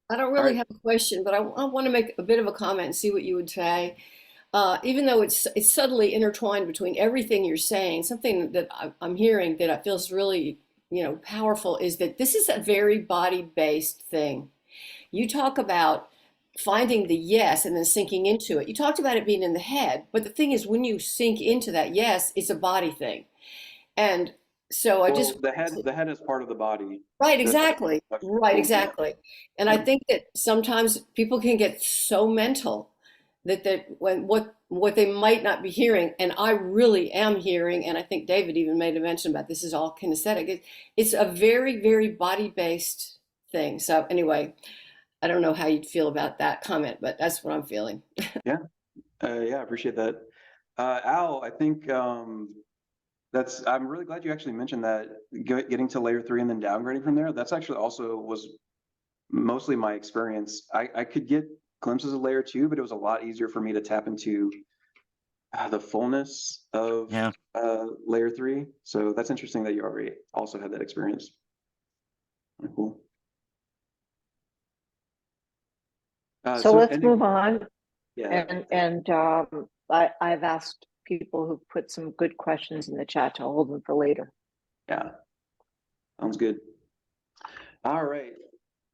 I don't really right. have a question, but I want to make a bit of a comment and see what you would say. Even though it's subtly intertwined between everything you're saying, something that I'm hearing that I feels really, powerful is that this is a very body-based thing. You talk about finding the yes and then sinking into it. You talked about it being in the head, but the thing is, when you sink into that yes, it's a body thing. And so the head is part of the body. right, exactly. Right, exactly. And I Yep. think that sometimes people can get so mental that when what they might not be hearing, and I really am hearing, and I think David even made a mention about this is all kinesthetic. It's a very, very body-based thing. So anyway, I don't know how you'd feel about that comment, but that's what I'm feeling. Yeah, I appreciate that. Al, I think I'm really glad you actually mentioned that, getting to layer 3 and then downgrading from there. That's actually also was mostly my experience. I could get glimpses of layer 2, but it was a lot easier for me to tap into the fullness of layer 3. So that's interesting that you already also had that experience. Cool. So let's and move on. yeah, And I've asked people who put some good questions in the chat to hold them for later. yeah, sounds good. All right.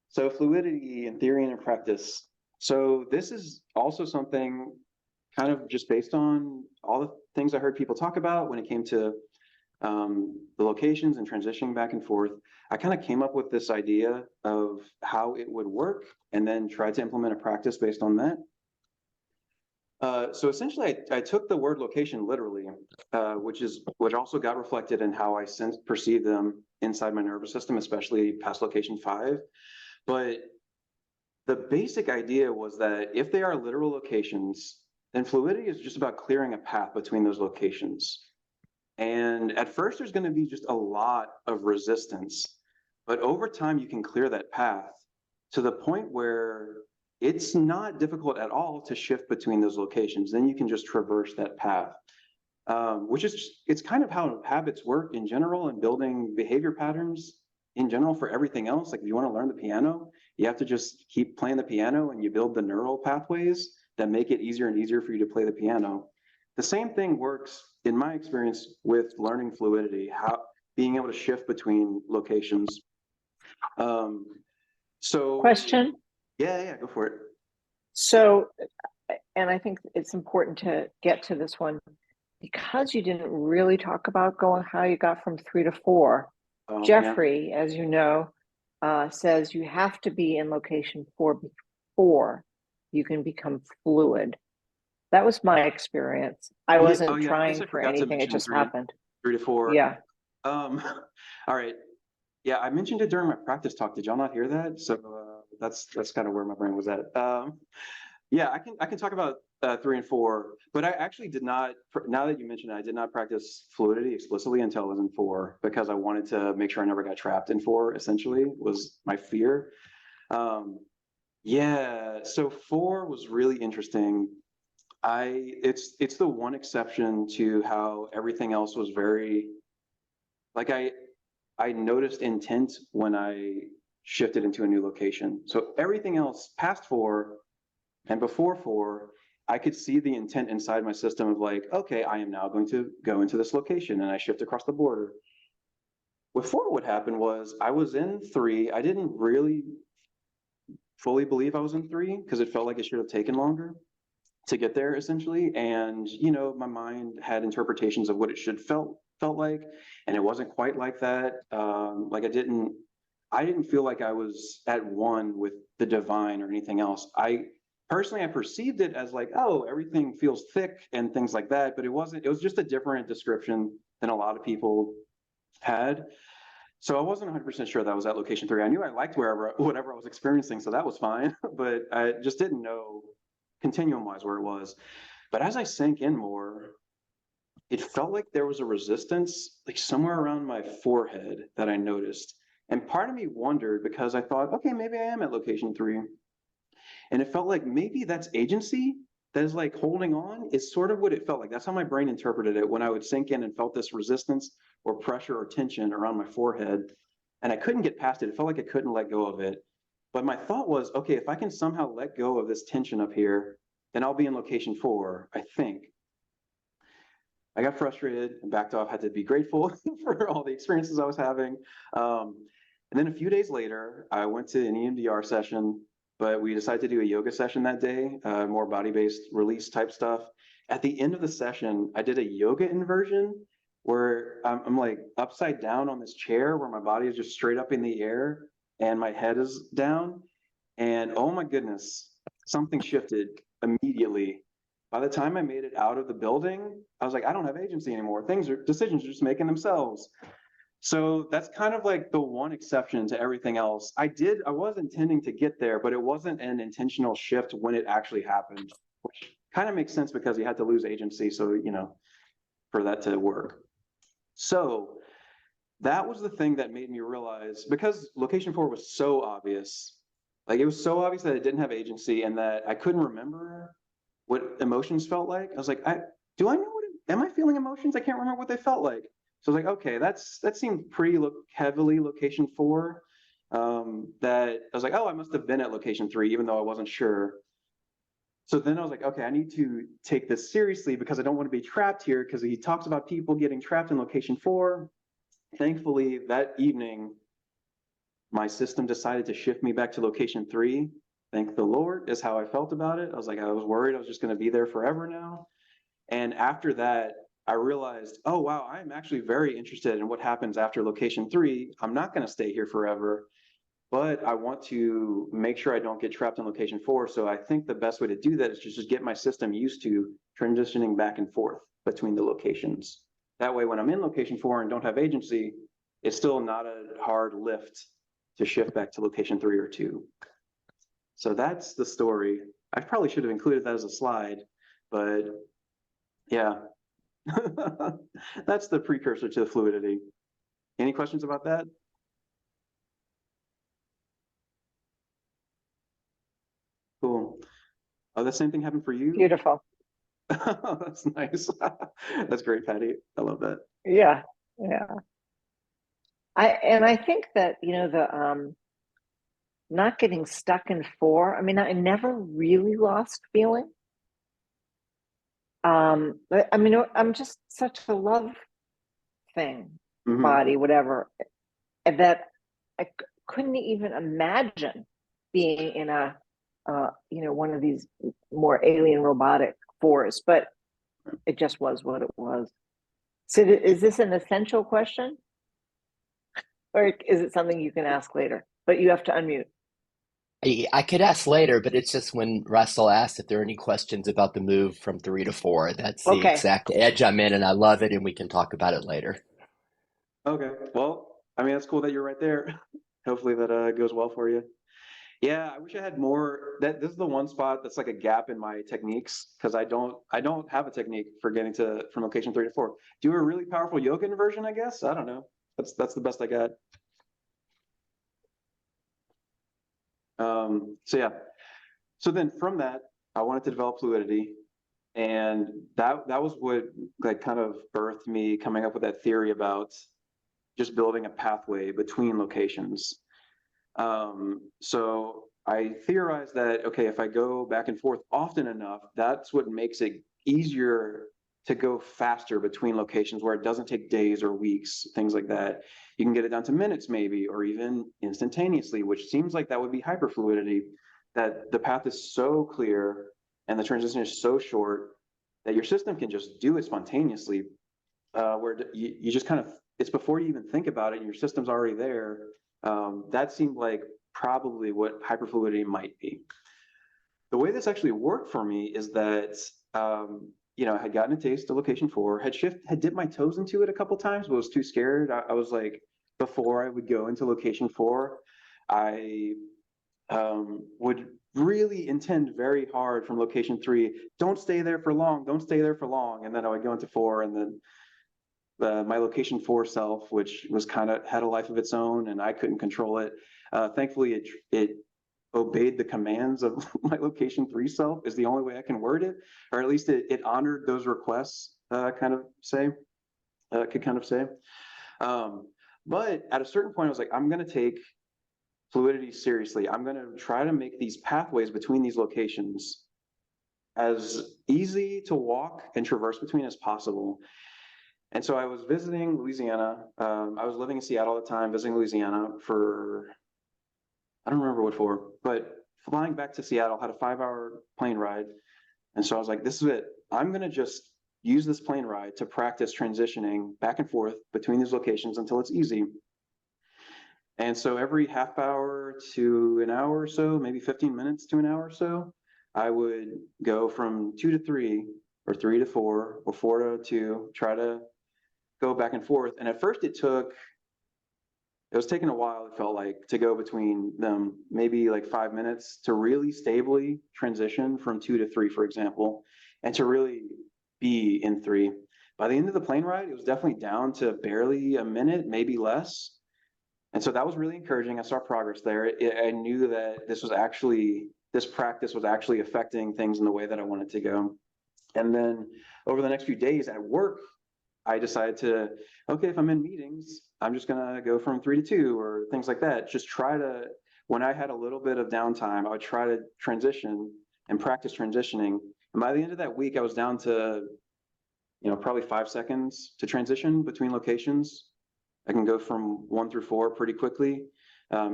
So fluidity in theory and in practice. So this is also something kind of just based on all the things I heard people talk about when it came to the locations and transitioning back and forth. I kind of came up with this idea of how it would work and then tried to implement a practice based on that. So essentially, I took the word location literally, which also got reflected in how I perceive them inside my nervous system, especially past location 5. But the basic idea was that if they are literal locations, then fluidity is just about clearing a path between those locations. And at first, there's going to be just a lot of resistance, but over time, you can clear that path to the point where it's not difficult at all to shift between those locations. Then you can just traverse that path, which is, it's kind of how habits work in general and building behavior patterns in general for everything else. Like if you want to learn the piano, you have to just keep playing the piano and you build the neural pathways that make it easier and easier for you to play the piano. The same thing works in my experience with learning fluidity, how being able to shift between locations. So Question? yeah, go for it. So, and I think it's important to get to this one because you didn't really talk about going how you got from 3 to 4. Oh, Jeffrey, as you know, says you have to be in location 4 before you can become fluid. That was my experience. I wasn't I guess trying I for forgot to anything. It mention just happened. 3 to 4. Yeah. All right. Yeah, I mentioned it during my practice talk. Did y'all not hear that? So that's kind of where my brain was at. Yeah, I can talk about 3 and 4, but I actually did not. Now that you mentioned it, I did not practice fluidity explicitly until I was in 4 because I wanted to make sure I never got trapped in 4. Essentially, was my fear. Yeah, so 4 was really interesting. It's the one exception to how everything else was very like I noticed intent when I shifted into a new location. So everything else past 4 and before 4, I could see the intent inside my system of like, okay, I am now going to go into this location and I shift across the border. With 4, what happened was I was in 3. I didn't really fully believe I was in 3 because it felt like it should have taken longer to get there essentially. And, my mind had interpretations of what it should felt like, and it wasn't quite like that. Like I didn't feel like I was at one with the divine or anything else. I perceived it as like, oh, everything feels thick and things like that, but it wasn't. It was just a different description than a lot of people had. So I wasn't 100% sure that was at location 3. I knew I liked whatever I was experiencing, so that was fine, but I just didn't know continuum-wise where it was. But as I sank in more, it felt like there was a resistance, like somewhere around my forehead that I noticed. And part of me wondered because I thought, okay, maybe I am at location 3. And it felt like maybe that's agency that is like holding on is sort of what it felt like. That's how my brain interpreted it when I would sink in and felt this resistance or pressure or tension around my forehead. And I couldn't get past it. It felt like I couldn't let go of it. But my thought was, okay, if I can somehow let go of this tension up here, then I'll be in location 4, I think. I got frustrated and backed off, had to be grateful for all the experiences I was having. And then a few days later, I went to an EMDR session, but we decided to do a yoga session that day, more body-based release type stuff. At the end of the session, I did a yoga inversion where I'm like upside down on this chair where my body is just straight up in the air and my head is down. And oh my goodness, something shifted immediately. By the time I made it out of the building, I was like, I don't have agency anymore. Decisions are just making themselves. So that's kind of like the one exception to everything else. I was intending to get there, but it wasn't an intentional shift when it actually happened, which kind of makes sense because you had to lose agency. So, for that to work. So that was the thing that made me realize, because location 4 was so obvious, like it was so obvious that it didn't have agency and that I couldn't remember what emotions felt like. I was like, am I feeling emotions? I can't remember what they felt like. So I was like, okay, that seemed pretty heavily location 4. that I was like, oh, I must have been at location 3, even though I wasn't sure. So then I was like, okay, I need to take this seriously because I don't want to be trapped here, because he talks about people getting trapped in location 4. Thankfully, that evening, my system decided to shift me back to location 3. Thank the Lord, is how I felt about it. I was like, I was worried I was just going to be there forever now. And after that, I realized, oh, wow, I'm actually very interested in what happens after location 3. I'm not going to stay here forever, but I want to make sure I don't get trapped in location 4. So I think the best way to do that is to just get my system used to transitioning back and forth between the locations. That way, when I'm in location 4 and don't have agency, it's still not a hard lift to shift back to location 3 or 2. So that's the story. I probably should have included that as a slide, but yeah, that's the precursor to the fluidity. Any questions about that? Cool. Oh, the same thing happened for you? Beautiful. That's nice. That's great, Patty. I love that. Yeah, yeah. I think that, you know, the not getting stuck in 4. I mean, I never really lost feeling. But I mean, I'm just such a love thing, Mhm. body, whatever, and that couldn't even imagine being in a, you know, one of these more alien robotic 4s, but it just was what it was. So is this an essential question? Or is it something you can ask later? But you have to unmute. I could ask later, but it's just when Russell asked if there are any questions about the move from 3 to 4. That's the Okay. exact edge I'm in, and I love it, and we can talk about it later. Okay. Well, I mean, that's cool that you're right there. Hopefully that goes well for you. Yeah, I wish I had more. This is the one spot that's like a gap in my techniques, because I don't have a technique for getting to from location 3 to 4. Do a really powerful yoga inversion, I guess. I don't know. That's the best I got. So yeah. So then from that, I wanted to develop fluidity, and that was what like kind of birthed me coming up with that theory about just building a pathway between locations. So I theorized that, okay, if I go back and forth often enough, that's what makes it easier to go faster between locations, where it doesn't take days or weeks, things like that. You can get it down to minutes maybe, or even instantaneously, which seems like that would be hyperfluidity, that the path is so clear and the transition is so short that your system can just do it spontaneously, where you just kind of, it's before you even think about it, your system's already there. That seemed like probably what hyperfluidity might be. The way this actually worked for me is that, you know, I had gotten a taste of location 4, had dipped my toes into it a couple times, but was too scared. I was like, before I would go into location 4, I would really intend very hard from location 3, don't stay there for long, don't stay there for long. And then I would go into 4, and then my location 4 self, which was kind of had a life of its own, and I couldn't control it. Thankfully, it obeyed the commands of my location 3 self, is the only way I can word it, or at least it honored those requests. Could kind of say. But at a certain point, I was like, I'm going to take fluidity seriously. I'm going to try to make these pathways between these locations as easy to walk and traverse between as possible. And so I was visiting Louisiana. I was living in Seattle at the time, visiting Louisiana for, I don't remember what for, but flying back to Seattle, had a 5-hour plane ride. And so I was like, this is it. I'm going to just use this plane ride to practice transitioning back and forth between these locations until it's easy. And so every half hour to an hour or so, maybe 15 minutes to an hour or so, I would go from 2 to 3, or 3 to 4, or 4 to 2, try to go back and forth. And at first it was taking a while, it felt like, to go between them, maybe like 5 minutes to really stably transition from 2 to 3, for example, and to really be in 3. By the end of the plane ride, it was definitely down to barely a minute, maybe less. And so that was really encouraging. I saw progress there. I knew that this practice was actually affecting things in the way that I wanted to go. And then over the next few days at work, I decided to, okay, if I'm in meetings, I'm just gonna go from 3 to 2 or things like that. Just try to, when I had a little bit of downtime, I would try to transition and practice transitioning. And by the end of that week, I was down to, probably 5 seconds to transition between locations. I can go from 1 through 4 pretty quickly.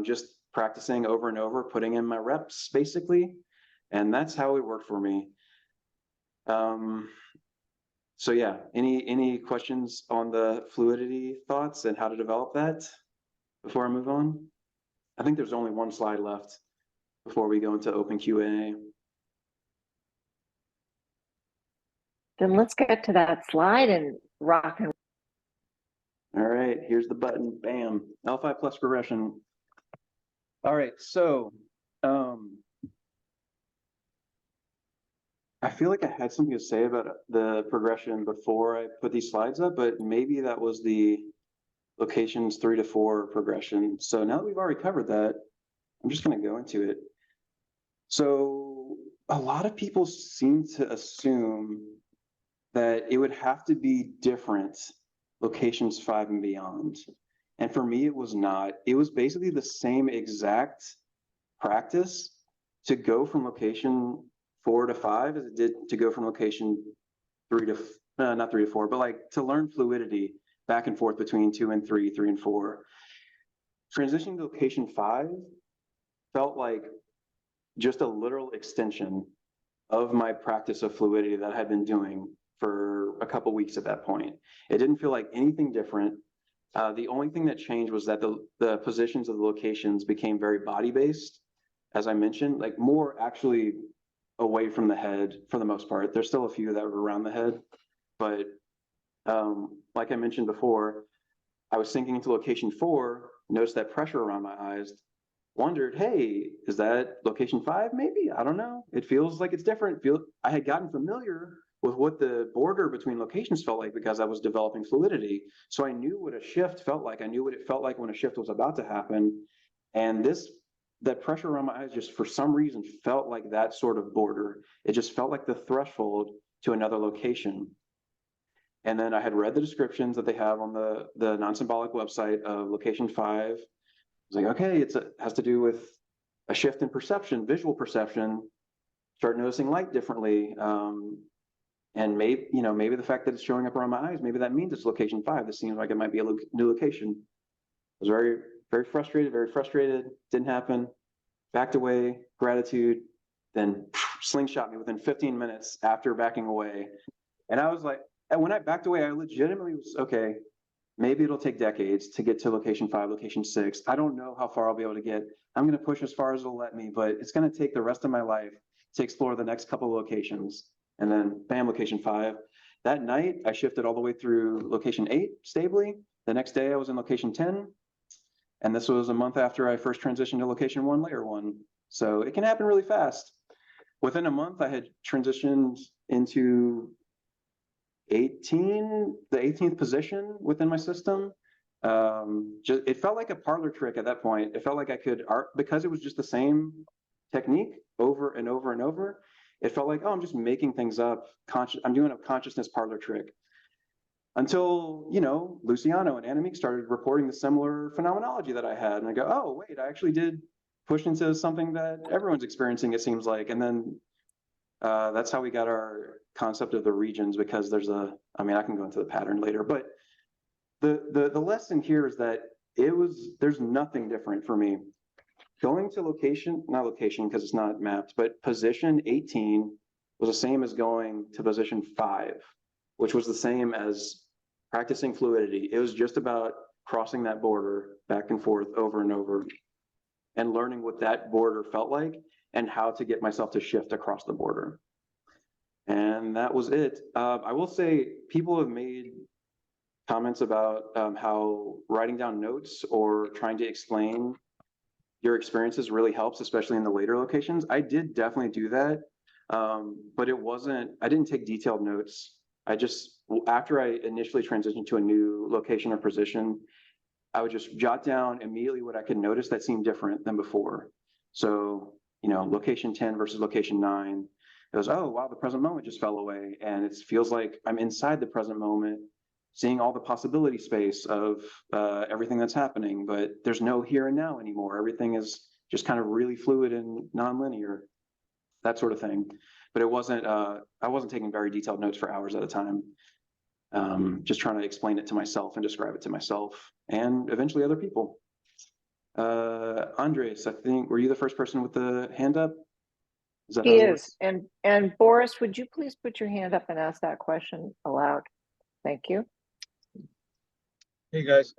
Just practicing over and over, putting in my reps basically. And that's how it worked for me. So yeah, any questions on the fluidity thoughts and how to develop that before I move on? I think there's only one slide left before we go into open Q&A. Then let's get to that slide and rock and All right, here's the button, bam, L5 plus progression. All right, so I feel like I had something to say about the progression before I put these slides up, but maybe that was the locations 3 to 4 progression. So now that we've already covered that, I'm just going to go into it. So a lot of people seem to assume that it would have to be different locations 5 and beyond. And for me, it was not. It was basically the same exact practice to go from location 4 to 5 as it did to go from location 3 to, not 3 to 4, but like to learn fluidity back and forth between 2 and 3, 3 and 4. Transitioning to location 5 felt like just a literal extension of my practice of fluidity that I had been doing for a couple weeks at that point. It didn't feel like anything different. The only thing that changed was that the positions of the locations became very body-based, as I mentioned, like more actually away from the head for the most part. There's still a few that were around the head, but like I mentioned before, I was sinking into location 4, noticed that pressure around my eyes, wondered, hey, is that location 5 maybe? I don't know. It feels like it's different. I had gotten familiar with what the border between locations felt like because I was developing fluidity. So I knew what a shift felt like. I knew what it felt like when a shift was about to happen. And that pressure around my eyes just for some reason felt like that sort of border. It just felt like the threshold to another location. And then I had read the descriptions that they have on the non-symbolic website of location 5. I was like, okay, it has to do with a shift in perception, visual perception, start noticing light differently. And maybe the fact that it's showing up around my eyes, maybe that means it's location 5. This seems like it might be a new location. I was very, very frustrated, didn't happen, backed away, gratitude, then slingshot me within 15 minutes after backing away. And I was like, and when I backed away, I legitimately was, okay, maybe it'll take decades to get to location 5, location 6. I don't know how far I'll be able to get. I'm going to push as far as it'll let me, but it's going to take the rest of my life to explore the next couple of locations. And then bam, location 5. That night, I shifted all the way through location 8 stably. The next day I was in location 10. And this was a month after I first transitioned to location 1, layer 1. So it can happen really fast. Within a month, I had transitioned into the 18th position within my system. It felt like a parlor trick at that point. It felt like I could because it was just the same technique over and over and over. It felt like, oh, I'm just making things up. I'm doing a consciousness parlor trick. Until, Luciano and Annemiek started reporting the similar phenomenology that I had. And I go, oh, wait, I actually did push into something that everyone's experiencing, it seems like. And then that's how we got our concept of the regions, because I can go into the pattern later, but the lesson here is that there's nothing different for me. Going to not location because it's not mapped, but position 18 was the same as going to position 5, which was the same as practicing fluidity. It was just about crossing that border back and forth over and over and learning what that border felt like and how to get myself to shift across the border. And that was it. I will say people have made comments about how writing down notes or trying to explain your experiences really helps, especially in the later locations. I did definitely do that, but I didn't take detailed notes. After I initially transitioned to a new location or position, I would just jot down immediately what I could notice that seemed different than before. So, location 10 versus location 9, it was, oh, wow, the present moment just fell away. And it feels like I'm inside the present moment. seeing all the possibility space of everything that's happening, but there's no here and now anymore. Everything is just kind of really fluid and nonlinear, that sort of thing. But it wasn't, I wasn't taking very detailed notes for hours at a time. Just trying to explain it to myself and describe it to myself and eventually other people. Andres, I think, were you the first person with the hand up? Is that how He it is. works? And Boris, would you please put your hand up and ask that question aloud? Thank you. Hey guys,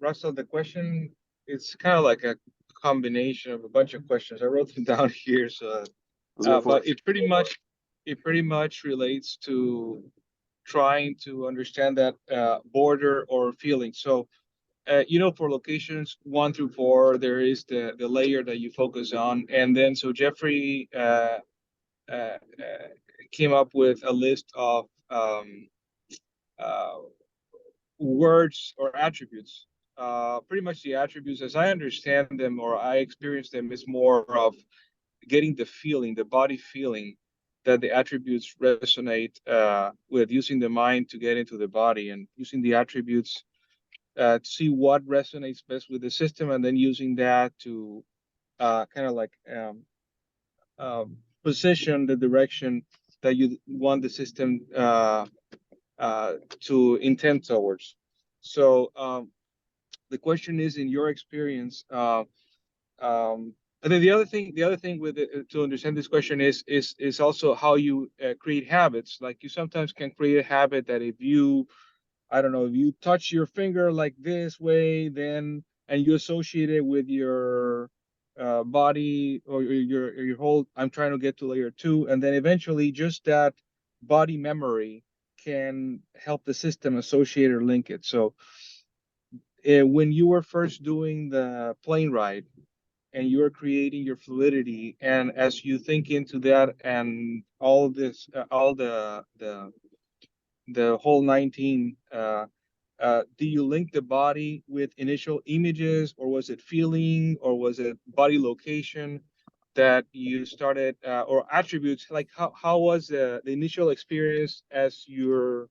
Russell, the question, it's kind of like a combination of a bunch of questions. I wrote them down here, so Let's go for but it. it pretty much relates to trying to understand that border or feeling. So you know, for locations 1 through 4, there is the layer that you focus on, and then so Jeffrey came up with a list of uh, words or attributes. Pretty much the attributes, as I understand them or I experience them, is more of getting the feeling, the body feeling, that the attributes resonate with, using the mind to get into the body and using the attributes to see what resonates best with the system, and then using that to kind of like position the direction that you want the system to intend towards. So the question is, in your experience, and then the other thing with it, to understand this question is also how you create habits. Like you sometimes can create a habit that if you, I don't know, if you touch your finger like this way, then, and you associate it with your body or your whole, I'm trying to get to layer 2, and then eventually just that body memory can help the system associate or link it. So when you were first doing the plane ride and you're creating your fluidity, and as you think into that and all this, all the whole 19, do you link the body with initial images, or was it feeling, or was it body location that you started, or attributes? Like how was the initial experience as your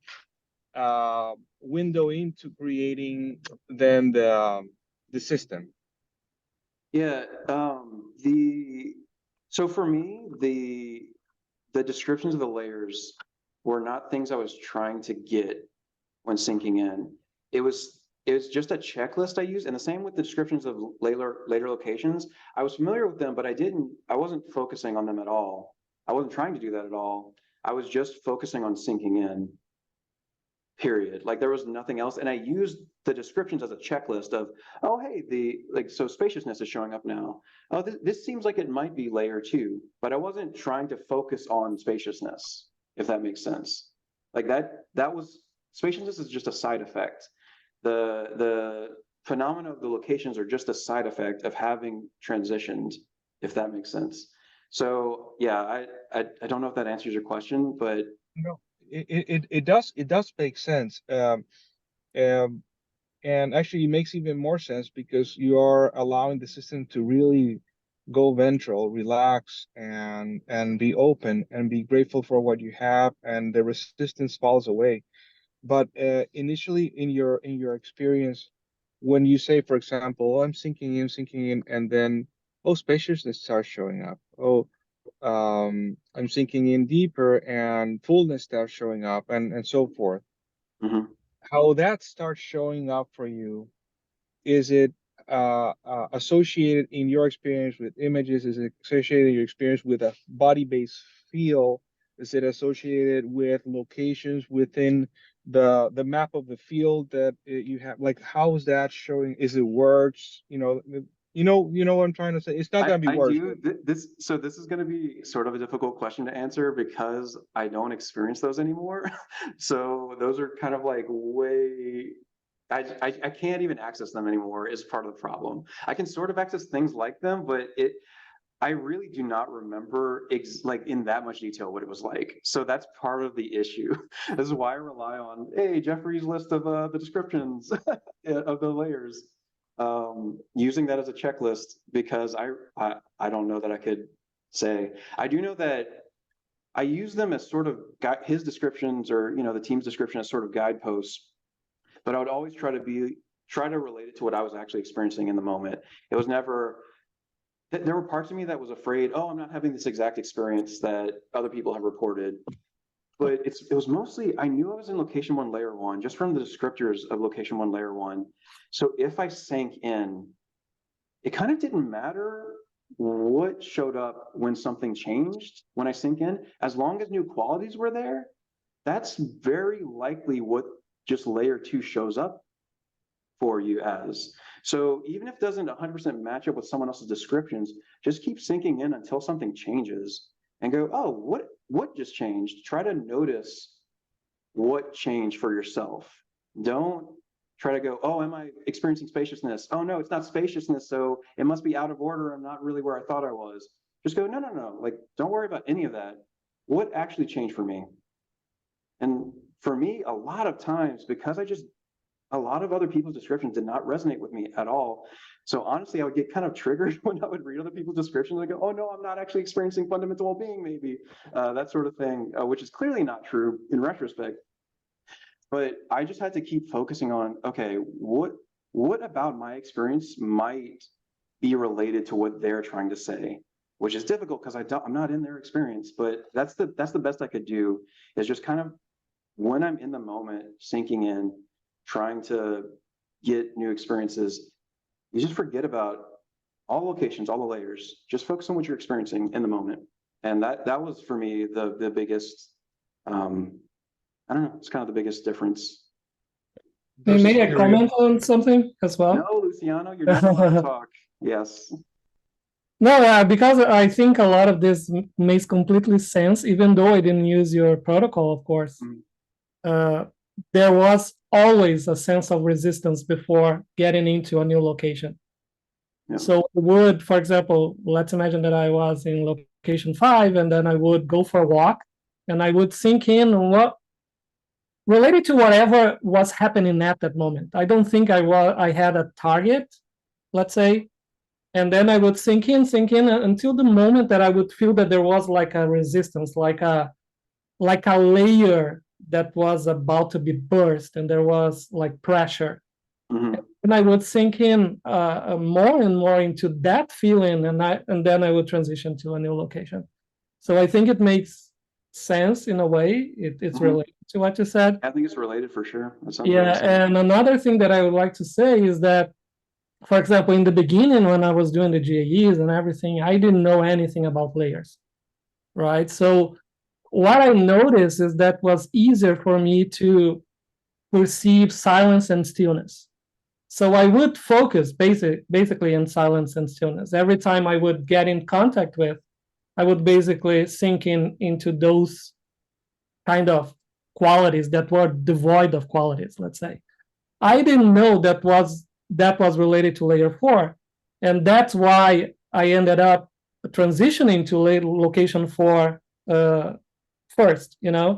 window into creating then the system? Yeah, so for me, the descriptions of the layers were not things I was trying to get when sinking in. It was just a checklist I used, and the same with the descriptions of later locations. I was familiar with them, but I wasn't focusing on them at all. I wasn't trying to do that at all. I was just focusing on sinking in, period. Like there was nothing else. And I used the descriptions as a checklist of, oh, hey, so spaciousness is showing up now. Oh, this seems like it might be layer 2, but I wasn't trying to focus on spaciousness, if that makes sense. Like that was, spaciousness is just a side effect. The phenomena of the locations are just a side effect of having transitioned, if that makes sense. So yeah, I don't know if that answers your question, but No, it does make sense. Um, and actually, it makes even more sense because you are allowing the system to really go ventral, relax, and be open and be grateful for what you have, and the resistance falls away. But initially, in your experience, when you say, for example, oh, I'm sinking in, and then, oh, spaciousness starts showing up. Oh, I'm sinking in deeper, and fullness starts showing up, and so forth. mhm. How that starts showing up for you, is it associated in your experience with images? Is it associated in your experience with a body-based feel? Is it associated with locations within the map of the field that you have? Like, how is that showing? Is it words? You know what I'm trying to say. It's not gonna be I words, do so this is going to be sort of a difficult question to answer because I don't experience those anymore. So those are kind of like way, I can't even access them anymore is part of the problem. I can sort of access things like them, but I really do not remember like in that much detail what it was like. So that's part of the issue. This is why I rely on, hey, Jeffrey's list of the descriptions of the layers. Using that as a checklist because I don't know that I could say. I do know that I use them as sort of his descriptions or, the team's description as sort of guideposts, but I would always try to relate it to what I was actually experiencing in the moment. It was never, there were parts of me that was afraid, oh, I'm not having this exact experience that other people have reported. But it was mostly, I knew I was in location 1, layer 1, just from the descriptors of location 1, layer 1. So if I sank in, it kind of didn't matter what showed up when something changed, when I sink in, as long as new qualities were there, that's very likely what just layer 2 shows up for you as. So even if it doesn't 100% match up with someone else's descriptions, just keep sinking in until something changes and go, oh, what just changed? Try to notice what changed for yourself. Don't try to go, oh, am I experiencing spaciousness? Oh, no, it's not spaciousness, so it must be out of order. I'm not really where I thought I was. Just go, no. Like, don't worry about any of that. What actually changed for me? And for me, a lot of times, because a lot of other people's descriptions did not resonate with me at all. So honestly, I would get kind of triggered when I would read other people's descriptions. I go, oh no, I'm not actually experiencing fundamental well-being, maybe, that sort of thing, which is clearly not true in retrospect. But I just had to keep focusing on, okay, what about my experience might be related to what they're trying to say, which is difficult because I'm not in their experience. But that's the best I could do, is just kind of, when I'm in the moment, sinking in, trying to get new experiences, you just forget about all locations, all the layers. Just focus on what you're experiencing in the moment. And that was for me the biggest, I don't know, it's kind of the biggest difference. May I comment on something as well? No, Luciano, you're not allowed to talk. Yes. No, because I think a lot of this makes completely sense, even though I didn't use your protocol, of course. There was always a sense of resistance before getting into a new location. Yeah. So for example, let's imagine that I was in location 5, and then I would go for a walk, and I would sink in on what related to whatever was happening at that moment. I don't think I had a target, let's say, and then I would sink in until the moment that I would feel that there was like a resistance, like a layer that was about to be burst, and there was like pressure. And I would sink in more and more into that feeling, and then I would transition to a new location. So I think it makes sense in a way. It's related to what you said. I think it's related for sure. Yeah, and another thing that I would like to say is that, for example, in the beginning when I was doing the GAEs and everything, I didn't know anything about layers, right? So what I noticed is that was easier for me to perceive silence and stillness. So I would focus basically in silence and stillness. Every time I would get in contact with, I would basically sink into those kind of qualities that were devoid of qualities, let's say. I didn't know that was related to layer 4. And that's why I ended up transitioning to location 4 first, Yeah.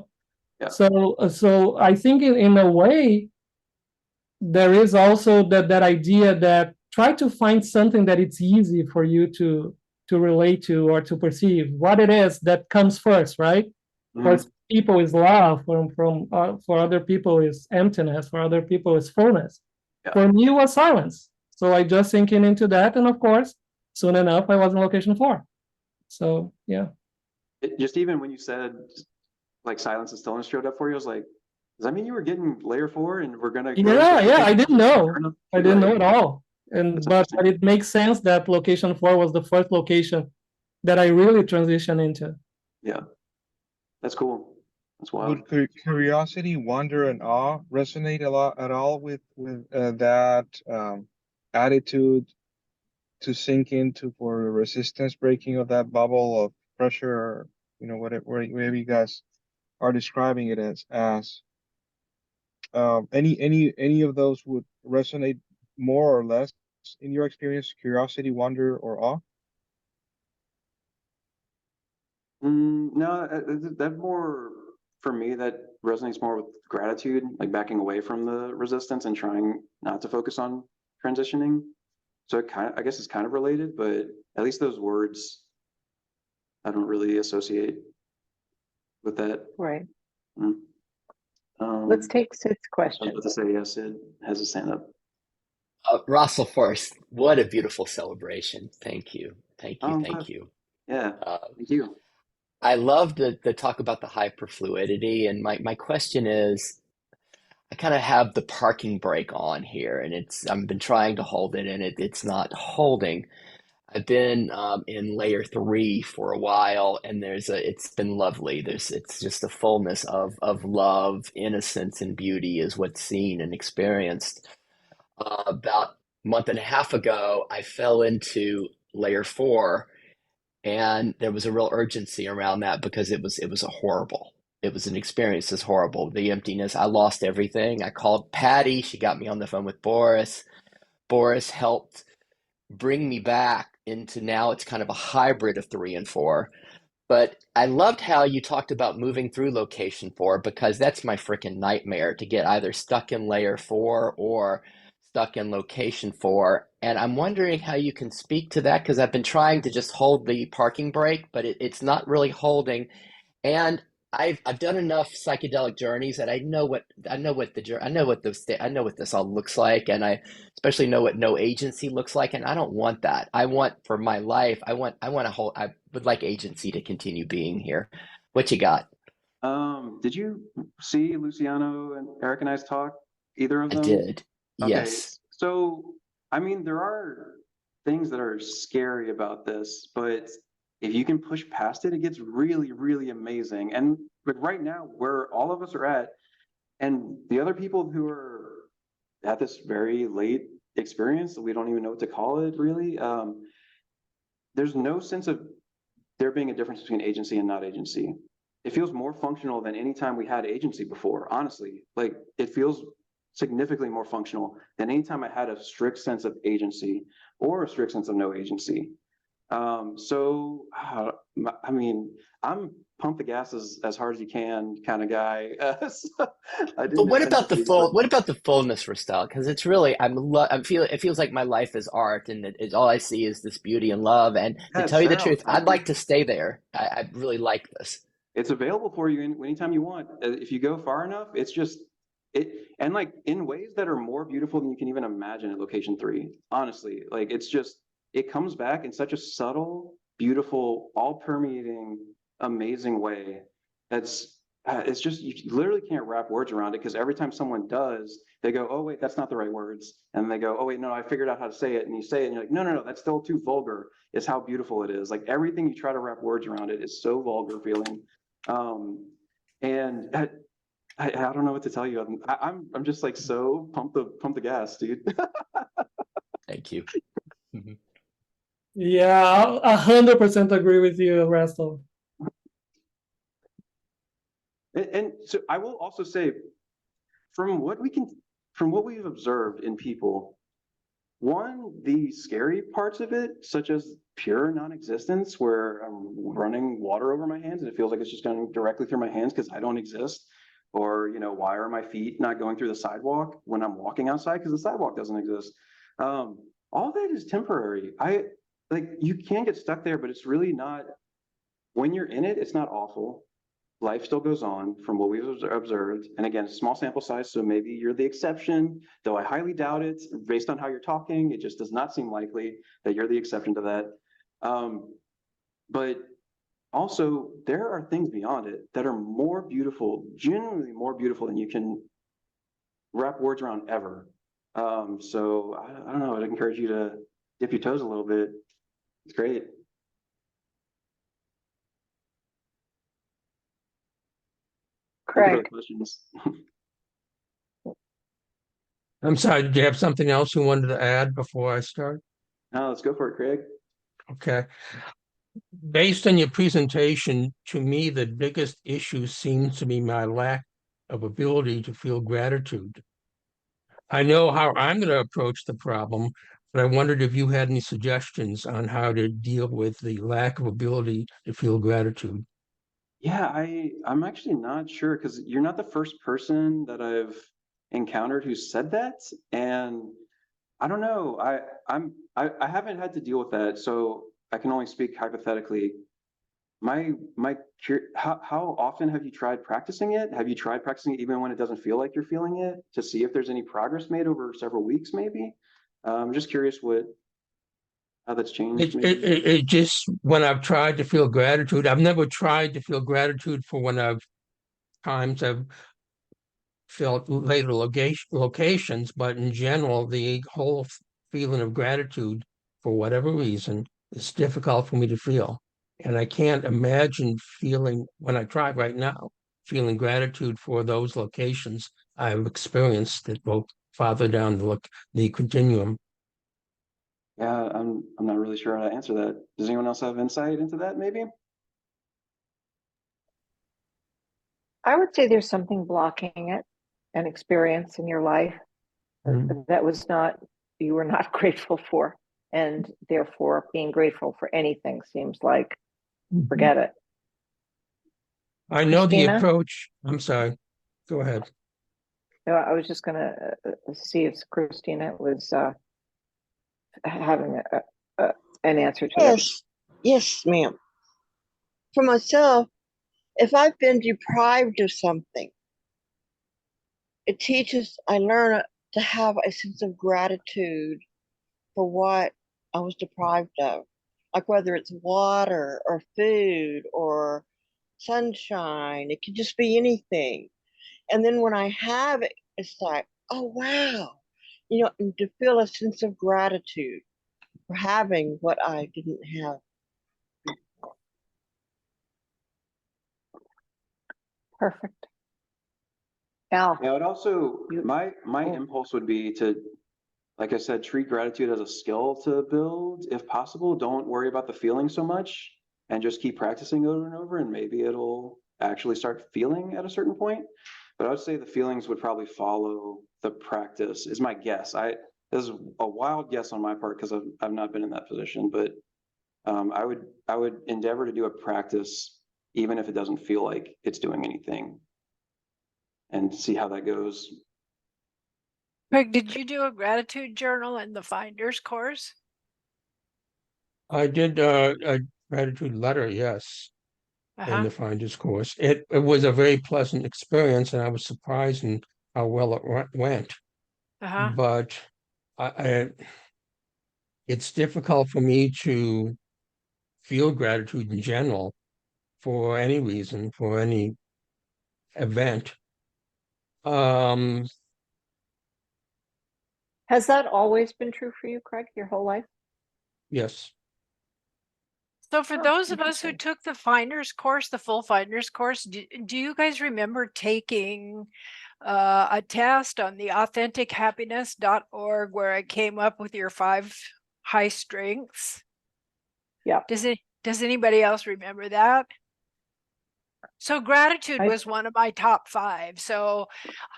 So I think in a way, there is also that idea that try to find something that it's easy for you to relate to or to perceive what it is that comes first, right? For people is love, for other people is emptiness, for other people is fullness. Yeah. For me, it was silence. So I just sinking into that, and of course, soon enough, I was in location 4. So yeah. Just even when you said like silence and stillness showed up for you, I was like, does that mean you were getting layer 4 and we're gonna? Yeah, I didn't know. I didn't know at all. But it makes sense that location 4 was the first location that I really transitioned into. Yeah, that's cool. That's wild. Would curiosity, wonder, and awe resonate a lot at all with that attitude to sink into for resistance breaking of that bubble of pressure, or whatever you guys are describing it as? Any of those would resonate more or less in your experience? Curiosity, wonder, or awe? No, that more for me, that resonates more with gratitude, like backing away from the resistance and trying not to focus on transitioning. So I guess it's kind of related, but at least those words I don't really associate with that. Right. Mm. Let's take Sid's I was question. about to say, yes, Sid has his hand up. Russell first, what a beautiful celebration. Thank you. Thank you. I'm Thank glad. you. Yeah, Uh, thank you. I love the talk about the hyperfluidity. And my question is, I kind of have the parking brake on here and I've been trying to hold it and it's not holding. I've been in layer 3 for a while, and it's been lovely. It's just a fullness of love, innocence, and beauty is what's seen and experienced. About a month and a half ago, I fell into layer 4, and there was a real urgency around that because it was a horrible. It was an experience that's horrible. The emptiness. I lost everything. I called Patty. She got me on the phone with Boris. Boris helped bring me back into now it's kind of a hybrid of 3 and 4. But I loved how you talked about moving through location 4 because that's my freaking nightmare to get either stuck in layer 4 or stuck in location 4. And I'm wondering how you can speak to that because I've been trying to just hold the parking brake, but it's not really holding. And I've done enough psychedelic journeys that I know what this all looks like, and I especially know what no agency looks like, and I don't want that. I want for my life, I would like agency to continue being here. What you got? Did you see Luciano and Eric and I's talk? Either of I them? did. Okay, Yes. so I mean, there are things that are scary about this, but if you can push past it, it gets really, really amazing. And but right now, where all of us are at, and the other people who are at this very late experience, we don't even know what to call it really. There's no sense of there being a difference between agency and not agency. It feels more functional than any time we had agency before, honestly. Like it feels significantly more functional than any time I had a strict sense of agency or a strict sense of no agency. I mean, I'm pump the gas as hard as you can kind of guy. So I But didn't intend to be, but what about the fullness, Rastal? Because it's really it feels like my life is art, and all I see is this beauty and love. And to yeah, it tell you the sounds truth, like I'd it. like to stay there. I really like this. It's available for you anytime you want. If you go far enough, it's just it, and like in ways that are more beautiful than you can even imagine at location 3. Honestly, like it's just it comes back in such a subtle, beautiful, all permeating, amazing way. That's it's just you literally can't wrap words around it because every time someone does, they go, "Oh wait, that's not the right words," and they go, "Oh wait, no, I figured out how to say it," and you say it, and you're like, "No, no, no, that's still too vulgar." Is how beautiful it is. Like everything you try to wrap words around it is so vulgar feeling. And I don't know what to tell you. I'm just like so pump the gas, dude. Thank you. Mhm. Yeah, 100% agree with you, Rastal. And so I will also say, from what we've observed in people, one, the scary parts of it, such as pure non-existence, where I'm running water over my hands and it feels like it's just going directly through my hands because I don't exist. Or, why are my feet not going through the sidewalk when I'm walking outside because the sidewalk doesn't exist? All that is temporary. You can get stuck there, but it's really not, when you're in it, it's not awful. Life still goes on from what we've observed. And again, small sample size, so maybe you're the exception, though I highly doubt it. Based on how you're talking, it just does not seem likely that you're the exception to that. But also, there are things beyond it that are more beautiful, genuinely more beautiful than you can wrap words around ever. So I don't know, I'd encourage you to dip your toes a little bit. It's great. Thank you for the Craig, questions. I'm sorry, did you have something else you wanted to add before I start? Now let's go for it, Craig. Okay. Based on your presentation, to me, the biggest issue seems to be my lack of ability to feel gratitude. I know how I'm going to approach the problem, but I wondered if you had any suggestions on how to deal with the lack of ability to feel gratitude. Yeah, I'm actually not sure because you're not the first person that I've encountered who said that, and I don't know. I haven't had to deal with that, so I can only speak hypothetically. how often have you tried practicing it? Have you tried practicing it even when it doesn't feel like you're feeling it, to see if there's any progress made over several weeks, maybe? I'm just curious how that's changed, maybe. It just, when I've tried to feel gratitude, I've never tried to feel gratitude for when I've felt later locations, but in general, the whole feeling of gratitude, for whatever reason, is difficult for me to feel. And I can't imagine feeling, when I try right now, feeling gratitude for those locations I've experienced that go farther down the continuum. Yeah, I'm not really sure how to answer that. Does anyone else have insight into that, maybe? I would say there's something blocking it, an experience in your life that was not, you were not grateful for. And therefore, being grateful for anything seems like, forget it. I know the Christina? approach. I'm sorry. Go ahead. No, I was just going to see if Christina was having an answer to that. Yes, ma'am. For myself, if I've been deprived of something, I learn to have a sense of gratitude for what I was deprived of. Like whether it's water or food or sunshine, it could just be anything. And then when I have it, it's like, oh, wow, and to feel a sense of gratitude for having what I didn't have. Perfect. Al. Yeah, it also, my Oh. impulse would be to, like I said, treat gratitude as a skill to build, if possible. Don't worry about the feeling so much and just keep practicing over and over, and maybe it'll actually start feeling at a certain point. But I would say the feelings would probably follow the practice, is my guess. This is a wild guess on my part because I've not been in that position, but I would endeavor to do a practice even if it doesn't feel like it's doing anything, and see how that goes. Craig, did you do a gratitude journal in the Finders course? I did a gratitude letter, yes, in the Finders course. It was a very pleasant experience, and I was surprised in how well it went. But it's difficult for me to feel gratitude in general for any reason, for any event. Has that always been true for you, Craig, your whole life? Yes. So for those of us who took the Finders course, the full Finders course, do you guys remember taking a test on the AuthenticHappiness.org where I came up with your 5 high strengths? Yeah. Does anybody else remember that? So gratitude was one of my top 5. So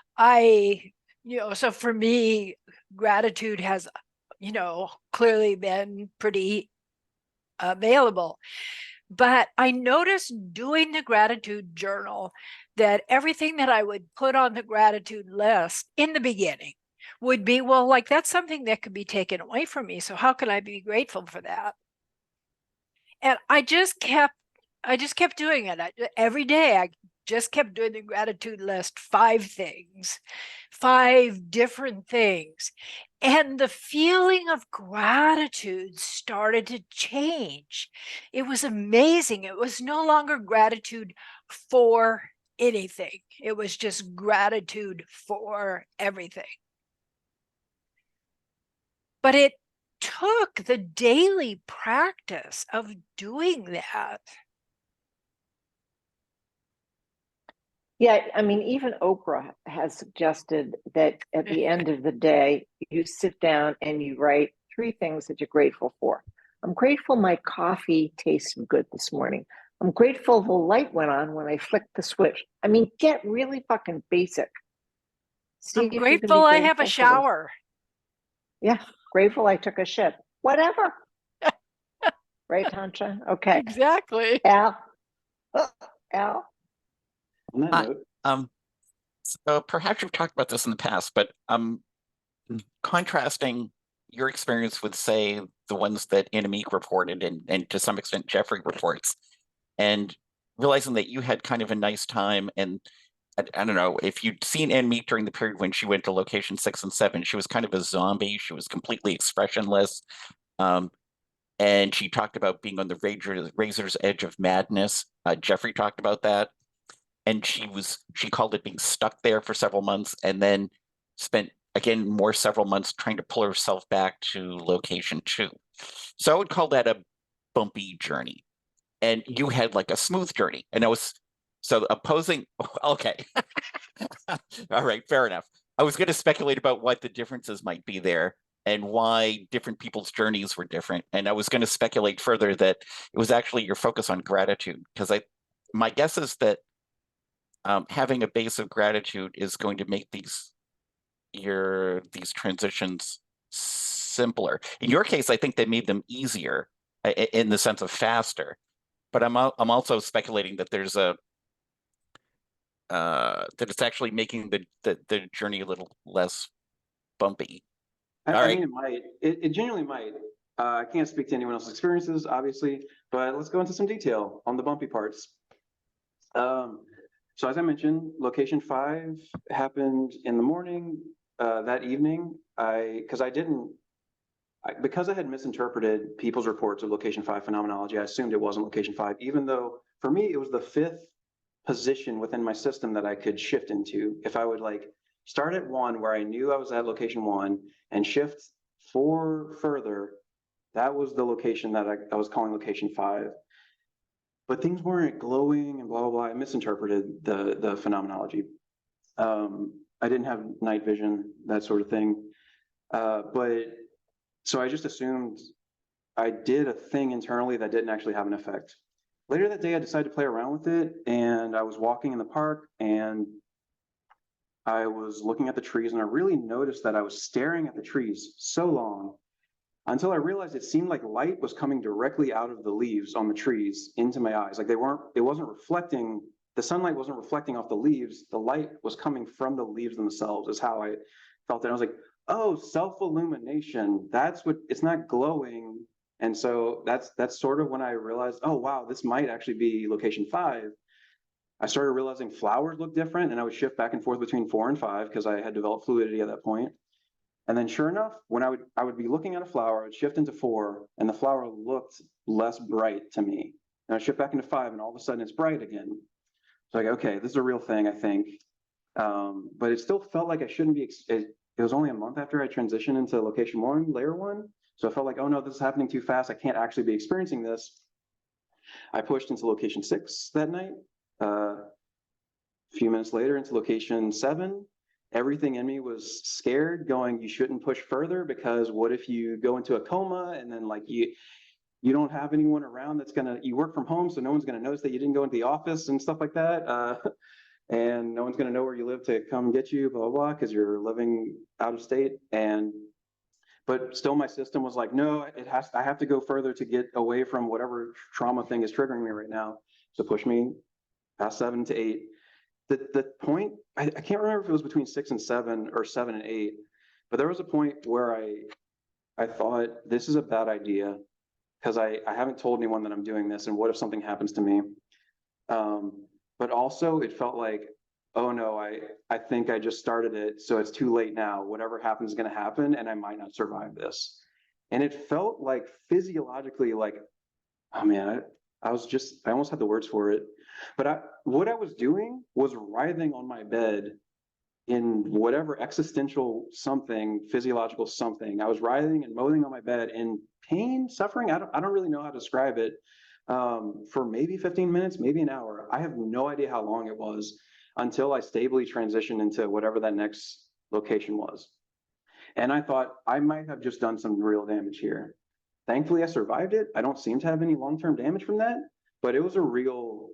so for me, gratitude has, clearly been pretty available. But I noticed doing the gratitude journal that everything that I would put on the gratitude list in the beginning would be, well, like that's something that could be taken away from me. So how can I be grateful for that? And I just kept doing it. Every day I just kept doing the gratitude list, 5 things, 5 different things. And the feeling of gratitude started to change. It was amazing. It was no longer gratitude for anything. It was just gratitude for everything. But it took the daily practice of doing that. Yeah, I mean, even Oprah has suggested that at the end of the day, you sit down and you write 3 things that you're grateful for. I'm grateful my coffee tastes good this morning. I'm grateful the light went on when I flicked the switch. I mean, get really fucking basic. I'm grateful I have a shower. Yeah, grateful I took a shit. Whatever. Right, Tancha? Okay. Exactly. Al? On that note, so perhaps you've talked about this in the past, but contrasting your experience with, say, the ones that Annemiek reported and to some extent Jeffrey reports, and realizing that you had kind of a nice time. And I don't know if you'd seen Anne meet during the period when she went to location 6 and 7. She was kind of a zombie. She was completely expressionless. And she talked about being on the razor's edge of madness. Jeffrey talked about that. And she called it being stuck there for several months, and then spent again more several months trying to pull herself back to location 2. So I would call that a bumpy journey. And you had like a smooth journey. And I was so opposing. Okay. All right, fair enough. I was going to speculate about what the differences might be there and why different people's journeys were different. And I was going to speculate further that it was actually your focus on gratitude, because my guess is that having a base of gratitude is going to make these transitions simpler. In your case, I think they made them easier in the sense of faster. But I'm also speculating that there's that it's actually making the journey a little less bumpy. I mean, it might. It genuinely might. I can't speak to anyone else's experiences, obviously, but let's go into some detail on the bumpy parts. So as I mentioned, location 5 happened in the morning that evening. Because I had misinterpreted people's reports of location 5 phenomenology, I assumed it wasn't location 5, even though for me it was the 5th position within my system that I could shift into. If I would like start at 1 where I knew I was at location 1 and shift 4 further, that was the location that I was calling location 5. But things weren't glowing and blah, blah, blah. I misinterpreted the phenomenology. I didn't have night vision, that sort of thing. So I just assumed I did a thing internally that didn't actually have an effect. Later that day, I decided to play around with it, and I was walking in the park, and I was looking at the trees, and I really noticed that I was staring at the trees so long until I realized it seemed like light was coming directly out of the leaves on the trees into my eyes. Like it wasn't reflecting, the sunlight wasn't reflecting off the leaves. The light was coming from the leaves themselves is how I felt it. I was like, oh, self-illumination. That's what, it's not glowing. And so that's sort of when I realized, oh, wow, this might actually be location 5. I started realizing flowers look different, and I would shift back and forth between 4 and 5 because I had developed fluidity at that point. And then sure enough, when I would be looking at a flower, I would shift into 4, and the flower looked less bright to me. And I'd shift back into 5, and all of a sudden it's bright again. So like, okay, this is a real thing, I think. But it still felt like I shouldn't be, it was only a month after I transitioned into location 1, layer 1. So I felt like, oh no, this is happening too fast. I can't actually be experiencing this. I pushed into location 6 that night. A few minutes later into location 7. Everything in me was scared, going, you shouldn't push further, because what if you go into a coma and then like you don't have anyone around you work from home, so no one's gonna notice that you didn't go into the office and stuff like that. And no one's gonna know where you live to come get you, blah, blah, blah, because you're living out of state. But still my system was like, no, I have to go further to get away from whatever trauma thing is triggering me right now. So push me past 7 to 8. The point, I can't remember if it was between 6 and 7 or 7 and 8, but there was a point where I thought, this is a bad idea, because I haven't told anyone that I'm doing this, and what if something happens to me? But also it felt like, oh no, I think I just started it, so it's too late now. Whatever happens is gonna happen, and I might not survive this. And it felt like physiologically like, oh man, I almost had the words for it. But what I was doing was writhing on my bed in whatever existential something, physiological something. I was writhing and moaning on my bed in pain, suffering. I don't really know how to describe it. For maybe 15 minutes, maybe an hour. I have no idea how long it was until I stably transitioned into whatever that next location was. And I thought I might have just done some real damage here. Thankfully, I survived it. I don't seem to have any long-term damage from that, but it was a real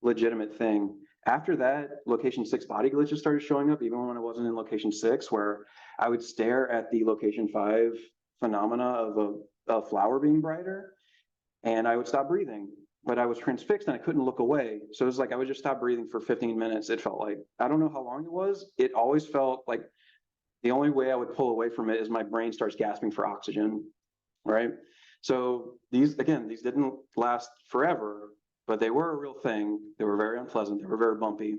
legitimate thing. After that, location 6 body glitches started showing up, even when I wasn't in location 6, where I would stare at the location 5 phenomena of a flower being brighter, and I would stop breathing, but I was transfixed and I couldn't look away. So it was like I would just stop breathing for 15 minutes. It felt like, I don't know how long it was. It always felt like the only way I would pull away from it is my brain starts gasping for oxygen, right? So these didn't last forever, but they were a real thing. They were very unpleasant. They were very bumpy.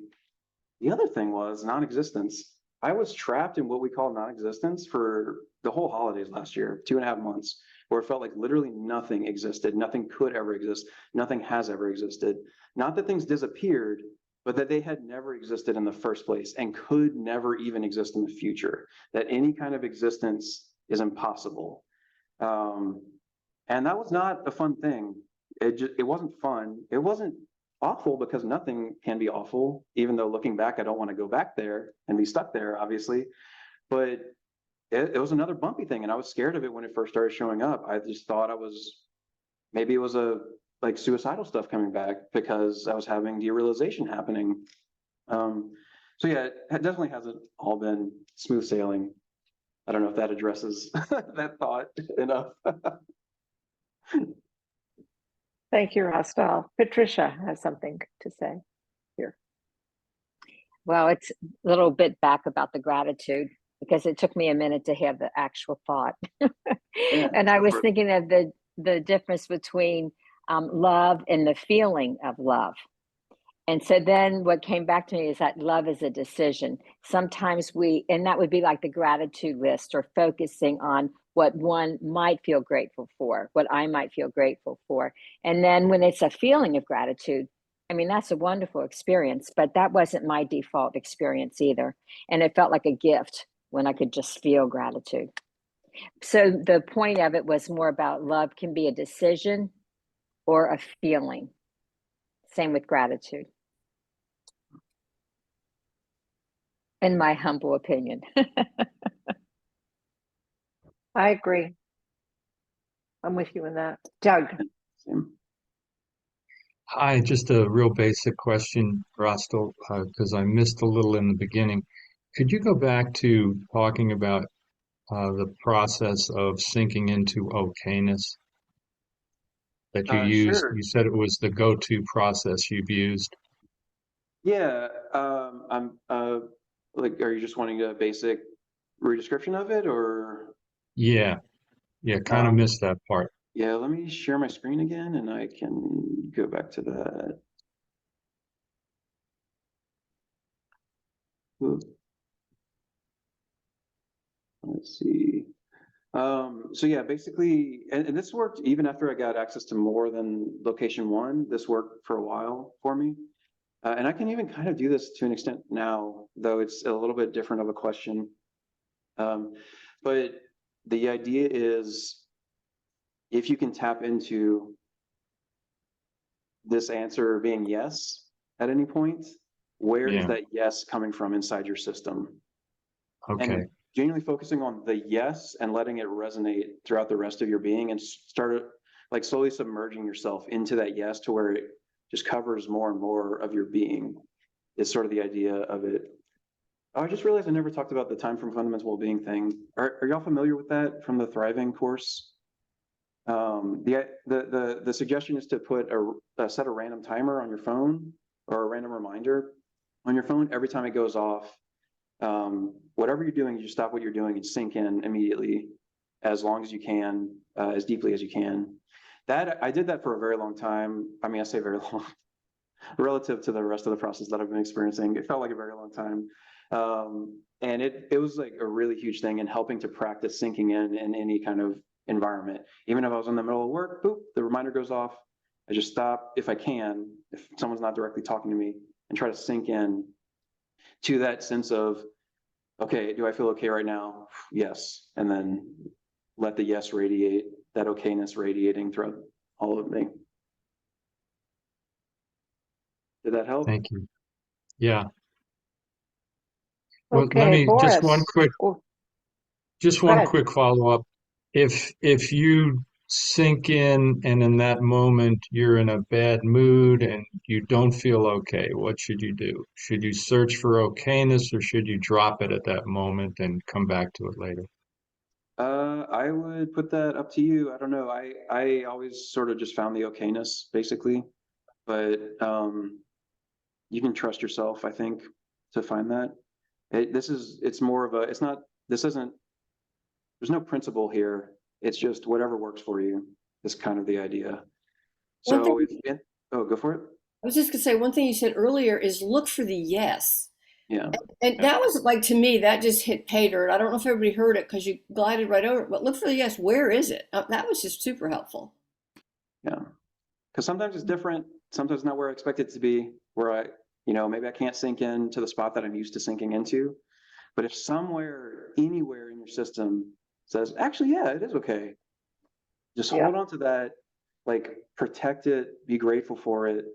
The other thing was non-existence. I was trapped in what we call non-existence for the whole holidays last year, 2.5 months, where it felt like literally nothing existed. Nothing could ever exist. Nothing has ever existed. Not that things disappeared, but that they had never existed in the first place and could never even exist in the future. That any kind of existence is impossible. And that was not a fun thing. It wasn't fun. It wasn't awful because nothing can be awful, even though looking back, I don't want to go back there and be stuck there, obviously. But it was another bumpy thing, and I was scared of it when it first started showing up. I just thought maybe it was like suicidal stuff coming back because I was having derealization happening. So yeah, it definitely hasn't all been smooth sailing. I don't know if that addresses that thought enough. Thank you, Rastal. Patricia has something to say here. Well, it's a little bit back about the gratitude because it took me a minute to have the actual thought. And I was thinking of the difference between love and the feeling of love. And so then what came back to me is that love is a decision. Sometimes and that would be like the gratitude list or focusing on what one might feel grateful for, what I might feel grateful for. And then when it's a feeling of gratitude, I mean, that's a wonderful experience, but that wasn't my default experience either. And it felt like a gift when I could just feel gratitude. So the point of it was more about love can be a decision or a feeling. Same with gratitude. In my humble opinion. I agree. I'm with you in that. Doug. Hi, just a real basic question, Rastal, because I missed a little in the beginning. Could you go back to talking about the process of sinking into okayness that you used? Sure. You said it was the go-to process you've used. Yeah, I'm like, are you just wanting a basic redescription of it, or? Yeah, kind of missed that part. Yeah, let me share my screen again and I can go back to that. Ooh. Let's see. So yeah, basically, and this worked even after I got access to more than location one. This worked for a while for me. And I can even kind of do this to an extent now, though it's a little bit different of a question. But the idea is, if you can tap into this answer being yes at any point, where is that yes coming from inside your system? Okay. And genuinely focusing on the yes and letting it resonate throughout the rest of your being and start like slowly submerging yourself into that yes to where it just covers more and more of your being is sort of the idea of it. Oh, I just realized I never talked about the time from fundamental well-being thing. Are y'all familiar with that from the Thriving course? The suggestion is to put set a random timer on your phone or a random reminder on your phone every time it goes off. Whatever you're doing, you stop what you're doing and sink in immediately as long as you can, as deeply as you can. I did that for a very long time. I mean, I say very long, relative to the rest of the process that I've been experiencing. It felt like a very long time. And it was like a really huge thing in helping to practice sinking in any kind of environment. Even if I was in the middle of work, boop, the reminder goes off. I just stop if I can, if someone's not directly talking to me, and try to sink in to that sense of, okay, do I feel okay right now? Yes. And then let the yes radiate, that okayness radiating throughout all of me. Did that help? Thank you. Yeah. Well, Okay, let me Boris. just one quick follow-up. If you sink in and in that moment you're in a bad mood and you don't feel okay, what should you do? Should you search for okayness or should you drop it at that moment and come back to it later? I would put that up to you. I don't know. I always sort of just found the okayness basically, but you can trust yourself, I think, to find that. It's more of a, it's not, this isn't, there's no principle here. It's just whatever works for you is kind of the idea. So Oh, go for it. I was just gonna say, one thing you said earlier is look for the yes. Yeah. And that was like, to me, that just hit pay dirt. I don't know if everybody heard it because you glided right over it, but look for the yes. Where is it? That was just super helpful. Yeah. Because sometimes it's different. Sometimes not where I expect it to be, where I, maybe I can't sink into the spot that I'm used to sinking into. But if somewhere, anywhere in your system says, actually, yeah, it is okay, just hold on to that, like protect it, be grateful for it,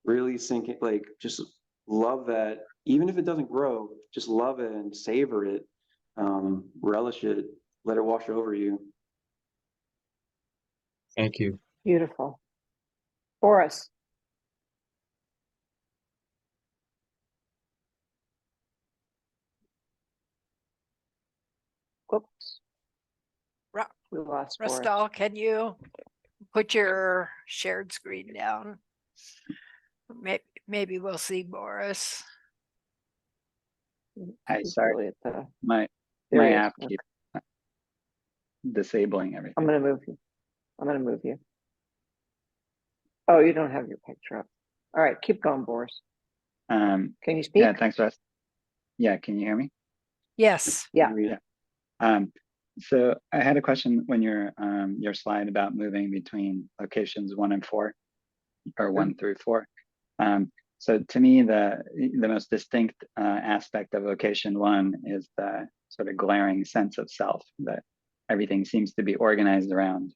really sink it, like just love that. Even if it doesn't grow, just love it and savor it, relish it, let it wash over you. Thank you. Beautiful. Boris. Whoops. We lost Boris. Rastal, can you put your shared screen down? Maybe we'll see Boris. Hi, He's sorry. really at the- My There he is. app keeps disabling everything. I'm going to move you. Oh, you don't have your picture up. All right, keep going, Boris. Can you speak? Yeah, thanks, Russ. Yeah, can you hear me? Yes. Yeah. So I had a question when your slide about moving between locations 1 and 4, or 1 through 4. So to me, the most distinct aspect of location 1 is the sort of glaring sense of self that everything seems to be organized around.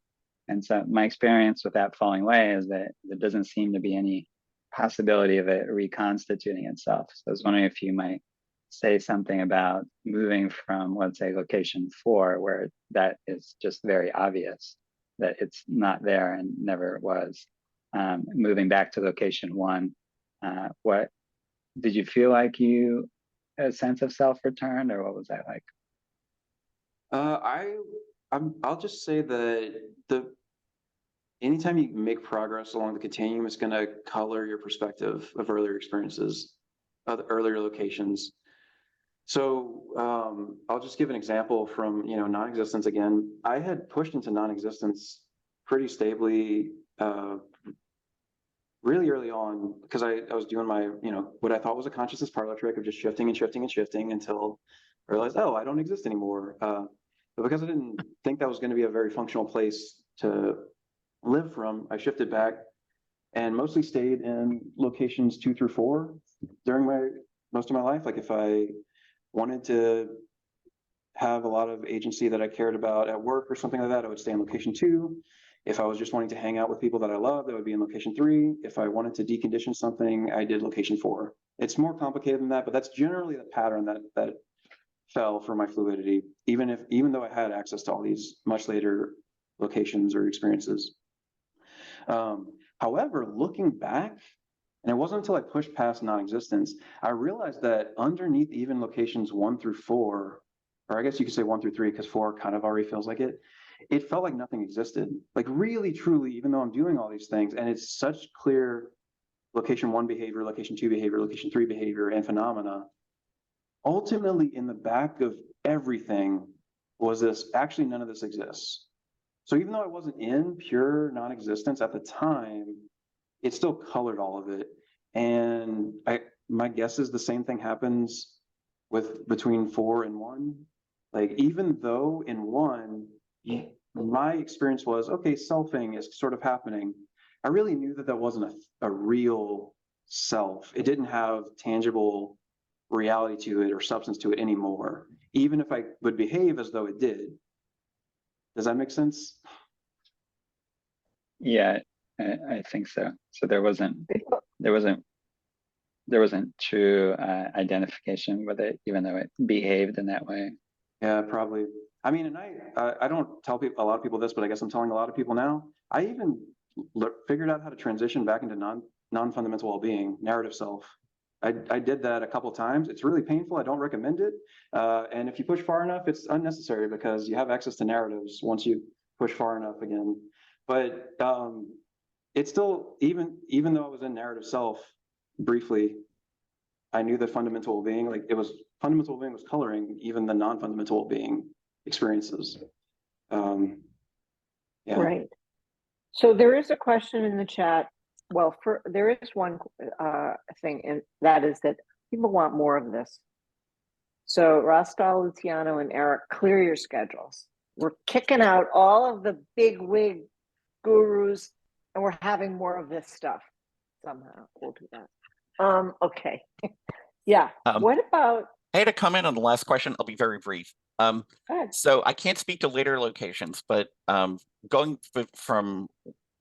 And so my experience with that falling away is that there doesn't seem to be any possibility of it reconstituting itself. So I was wondering if you might say something about moving from, let's say, location 4, where that is just very obvious that it's not there and never was, moving back to location 1. What did you feel like a sense of self returned, or what was that like? I'll just say that anytime you make progress along the continuum, it's going to color your perspective of earlier experiences, of the earlier locations. So I'll just give an example from non-existence again. I had pushed into non-existence pretty stably really early on, because I was doing my what I thought was a consciousness parlor trick of just shifting and shifting and shifting until I realized, oh, I don't exist anymore. But because I didn't think that was going to be a very functional place to live from, I shifted back and mostly stayed in locations 2 through 4 during most of my life. Like if I wanted to have a lot of agency that I cared about at work or something like that, I would stay in location 2. If I was just wanting to hang out with people that I loved, that would be in location 3. If I wanted to decondition something, I did location 4. It's more complicated than that, but that's generally the pattern that fell for my fluidity, even though I had access to all these much later locations or experiences. However, looking back, and it wasn't until I pushed past non-existence, I realized that underneath even locations 1 through 4, or I guess you could say 1 through 3, because 4 kind of already feels like it felt like nothing existed. Like really, truly, even though I'm doing all these things, and it's such clear location 1 behavior, location 2 behavior, location 3 behavior, and phenomena, ultimately in the back of everything was this, actually none of this exists. So even though I wasn't in pure non-existence at the time, it still colored all of it. And my guess is the same thing happens between 4 and 1. Like even though in 1, my experience was, okay, selfing is sort of happening, I really knew that wasn't a real self. It didn't have tangible reality to it or substance to it anymore, even if I would behave as though it did. Does that make sense? Yeah, I think so. So there wasn't true identification with it, even though it behaved in that way. Yeah, probably. I mean, and I don't tell a lot of people this, but I guess I'm telling a lot of people now. I even figured out how to transition back into non-fundamental well-being, narrative self. I did that a couple of times. It's really painful. I don't recommend it. And if you push far enough, it's unnecessary because you have access to narratives once you push far enough again. But it's still, even though I was in narrative self briefly, I knew that fundamental well-being, fundamental well-being was coloring even the non-fundamental well-being experiences. Yeah. Right. So there is a question in the chat. well, there is one thing, and that is that people want more of this. So Rastal, Luciano, and Eric, clear your schedules. We're kicking out all of the big wig gurus, and we're having more of this stuff. Somehow we'll do that. Okay. Yeah. What about? I had a comment on the last question. I'll be very brief. Go ahead. So I can't speak to later locations, but going from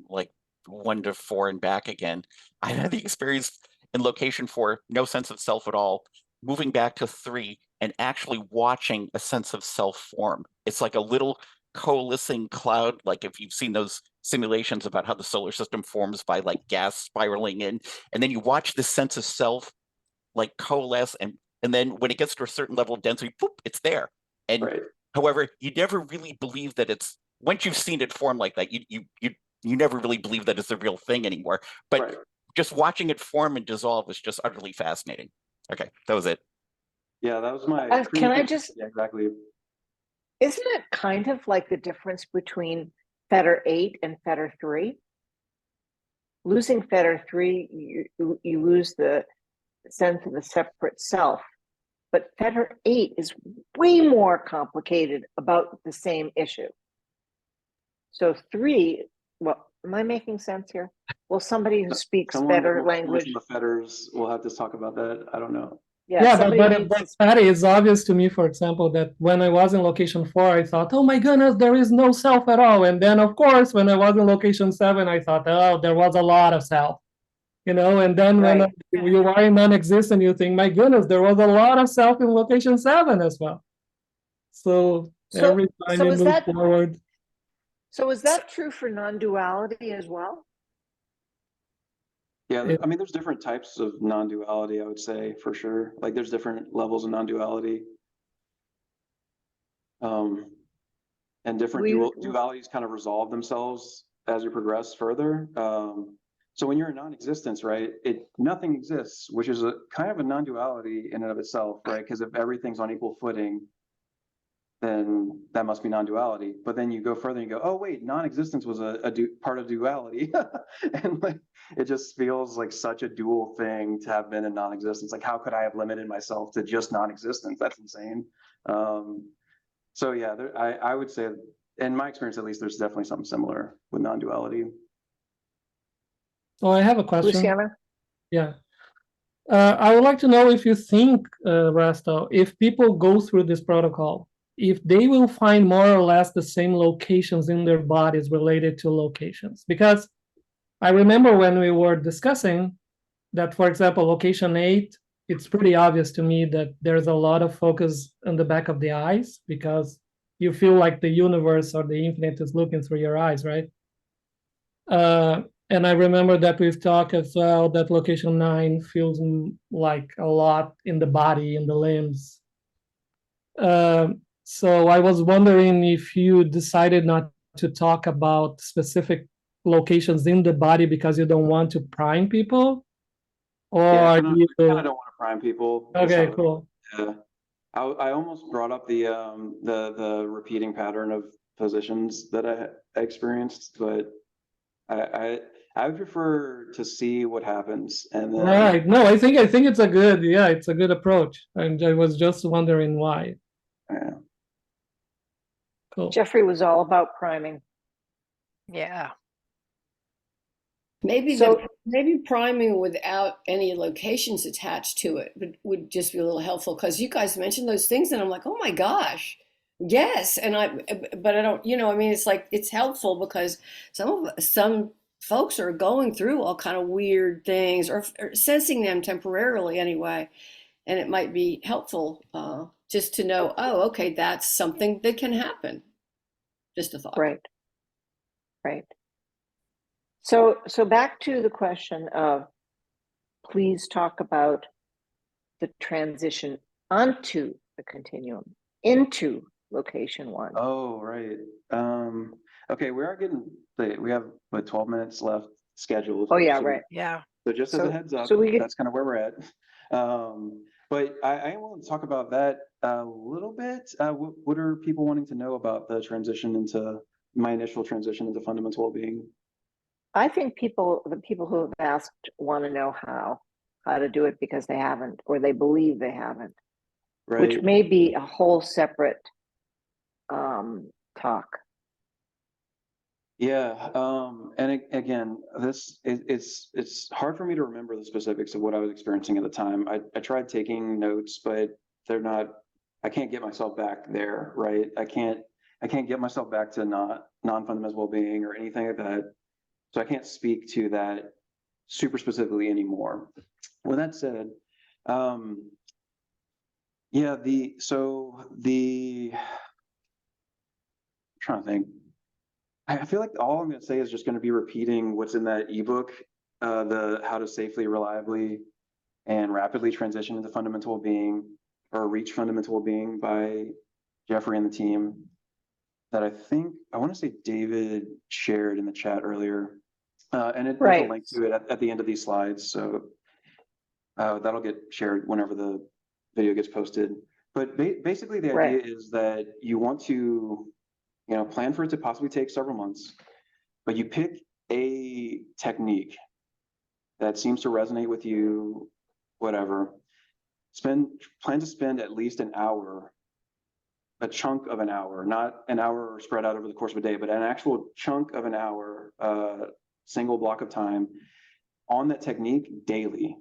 like 1 to 4 and back again, I had the experience in location 4, no sense of self at all, moving back to 3 and actually watching a sense of self form. It's like a little coalescing cloud, like if you've seen those simulations about how the solar system forms by like gas spiraling in, and then you watch this sense of self like coalesce, and then when it gets to a certain level of density, poof, it's there. And Right. however, you never really believe that it's, once you've seen it form like that, you never really believe that it's a real thing anymore. But Right. just watching it form and dissolve was just utterly fascinating. Okay, that was it. Yeah, that was my. Can I just? Yeah, exactly. Isn't it kind of like the difference between Fetter 8 and Fetter 3? Losing Fetter 3, you lose the sense of a separate self. But Fetter 8 is way more complicated about the same issue. So 3, well, am I making sense here? Well, somebody who speaks better language. The fetters, we'll have to talk about that. I don't know. Yeah, but Patty, it's obvious to me, for example, that when I was in location 4, I thought, oh my goodness, there is no self at all. And then, of course, when I was in location 7, I thought, oh, there was a lot of self. And then when you are in non-existent, you think, my goodness, there was a lot of self in location 7 as well. So every time you move forward. So is that true for non-duality as well? Yeah, I mean, there's different types of non-duality, I would say, for sure. Like there's different levels of non-duality. And different dualities kind of resolve themselves as you progress further. So when you're in non-existence, right, nothing exists, which is a kind of a non-duality in and of itself, right? Because if everything's on equal footing, then that must be non-duality. But then you go further and you go, oh wait, non-existence was a part of duality. And like it just feels like such a dual thing to have been in non-existence. Like how could I have limited myself to just non-existence? That's insane. So yeah, I would say, in my experience at least, there's definitely something similar with non-duality. So I have a question. Luciana? Yeah. I would like to know if you think, Rastal, if people go through this protocol, if they will find more or less the same locations in their bodies related to locations. Because I remember when we were discussing that, for example, location 8, it's pretty obvious to me that there's a lot of focus on the back of the eyes because you feel like the universe or the infinite is looking through your eyes, right? And I remember that we've talked as well that location 9 feels like a lot in the body, in the limbs. So I was wondering if you decided not to talk about specific locations in the body because you don't want to prime people, or I kind of don't want to prime people. Okay, cool. Yeah, I almost brought up the repeating pattern of positions that I experienced, but I would prefer to see what happens and then. Right. No, I think it's a good approach, and I was just wondering why. Yeah. Cool. Jeffrey was all about priming. Yeah. Maybe maybe priming without any locations attached to it would just be a little helpful because you guys mentioned those things and I'm like, oh my gosh, yes. But I don't, I mean, it's like it's helpful because some folks are going through all kind of weird things or sensing them temporarily anyway, and it might be helpful just to know, oh, okay, that's something that can happen. Just a thought. Right. So back to the question of, please talk about the transition onto the continuum, into location 1. Oh, right. Okay, we are getting late. We have 12 minutes left scheduled. Oh yeah, right. Yeah. So just as a heads up, that's kind of where we're at. But I want to talk about that a little bit. What are people wanting to know about the transition into my initial transition into fundamental well-being? I think the people who have asked want to know how to do it because they haven't, or they believe they haven't, which Right. may be a whole separate talk. Yeah. Again, it's hard for me to remember the specifics of what I was experiencing at the time. I tried taking notes, but I can't get myself back there, right? I can't get myself back to non-fundamental well-being or anything like that. So I can't speak to that super specifically anymore. With that said, yeah, I'm trying to think. I feel like all I'm going to say is just going to be repeating what's in that ebook, the How to Safely, Reliably, and Rapidly Transition into Fundamental Well-being, or Reach Fundamental Well-being by Jeffrey and the team, that I want to say David shared in the chat earlier. There's a Right. link to it at the end of these slides. So that'll get shared whenever the video gets posted. But basically the idea is that you want to, plan for it to possibly take several months, but you pick a technique that seems to resonate with you, whatever. Plan to spend at least an hour, a chunk of an hour, not an hour spread out over the course of a day, but an actual chunk of an hour, single block of time on that technique daily,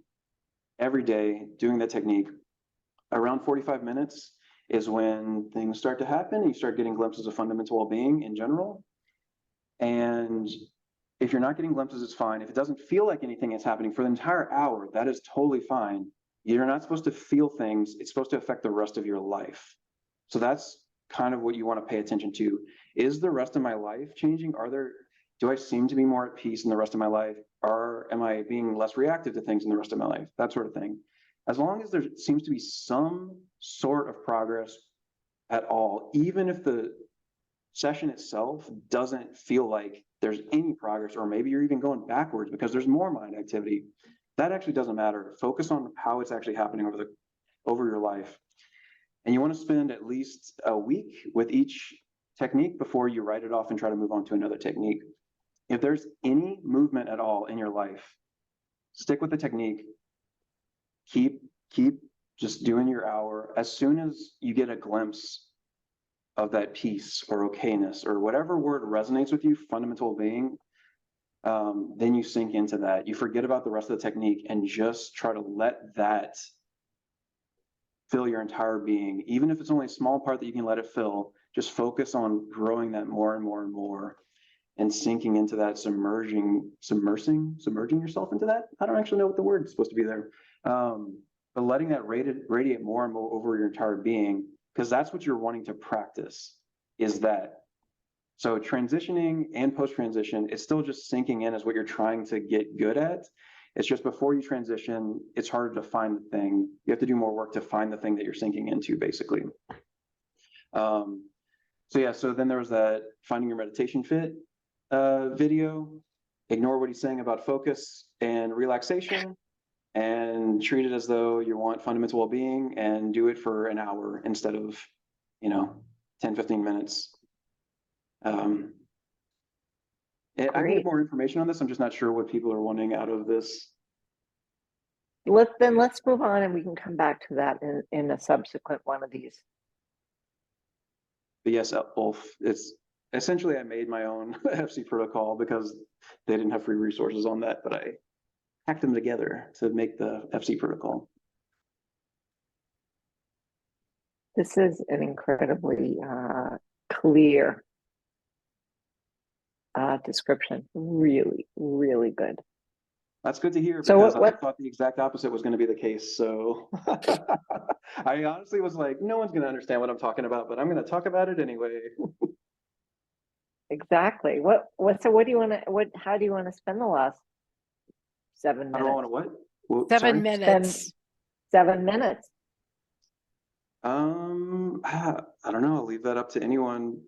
every day, doing that technique. Around 45 minutes is when things start to happen. You start getting glimpses of fundamental well-being in general. And if you're not getting glimpses, it's fine. If it doesn't feel like anything is happening for the entire hour, that is totally fine. You're not supposed to feel things. It's supposed to affect the rest of your life. So that's kind of what you want to pay attention to. Is the rest of my life changing? Do I seem to be more at peace in the rest of my life? Or am I being less reactive to things in the rest of my life? That sort of thing. As long as there seems to be some sort of progress at all, even if the session itself doesn't feel like there's any progress, or maybe you're even going backwards because there's more mind activity, that actually doesn't matter. Focus on how it's actually happening over your life. And you want to spend at least a week with each technique before you write it off and try to move on to another technique. If there's any movement at all in your life, stick with the technique. Keep just doing your hour. As soon as you get a glimpse of that peace or okayness or whatever word resonates with you, fundamental being, then you sink into that. You forget about the rest of the technique and just try to let that fill your entire being. Even if it's only a small part that you can let it fill, just focus on growing that more and more and more, and sinking into that, submerging yourself into that. I don't actually know what the word is supposed to be there. But letting that radiate more and more over your entire being, because that's what you're wanting to practice, is that. So transitioning and post-transition, it's still just sinking in as what you're trying to get good at. It's just before you transition, it's harder to find the thing. You have to do more work to find the thing that you're sinking into, basically. So then there was that Finding Your Meditation Fit video. Ignore what he's saying about focus and relaxation, and treat it as though you want fundamental well-being, and do it for an hour instead of 10 15 minutes. I can get more information on this. I'm just not sure what people are wanting out of this. Let's move on, and we can come back to that in a subsequent one of these. But yes, Ulf, it's essentially, I made my own FC protocol because they didn't have free resources on that, but I hacked them together to make the FC protocol. This is an incredibly clear description. Really, really good. That's good to hear, So because I thought the exact opposite was going to be the case. So I honestly was like, no one's going to understand what I'm talking about, but I'm going to talk about it anyway. Exactly. So how do you want to spend the last 7 minutes? I don't want to what? Well, 7 minutes. 7 minutes. I don't know. I'll leave that up to anyone.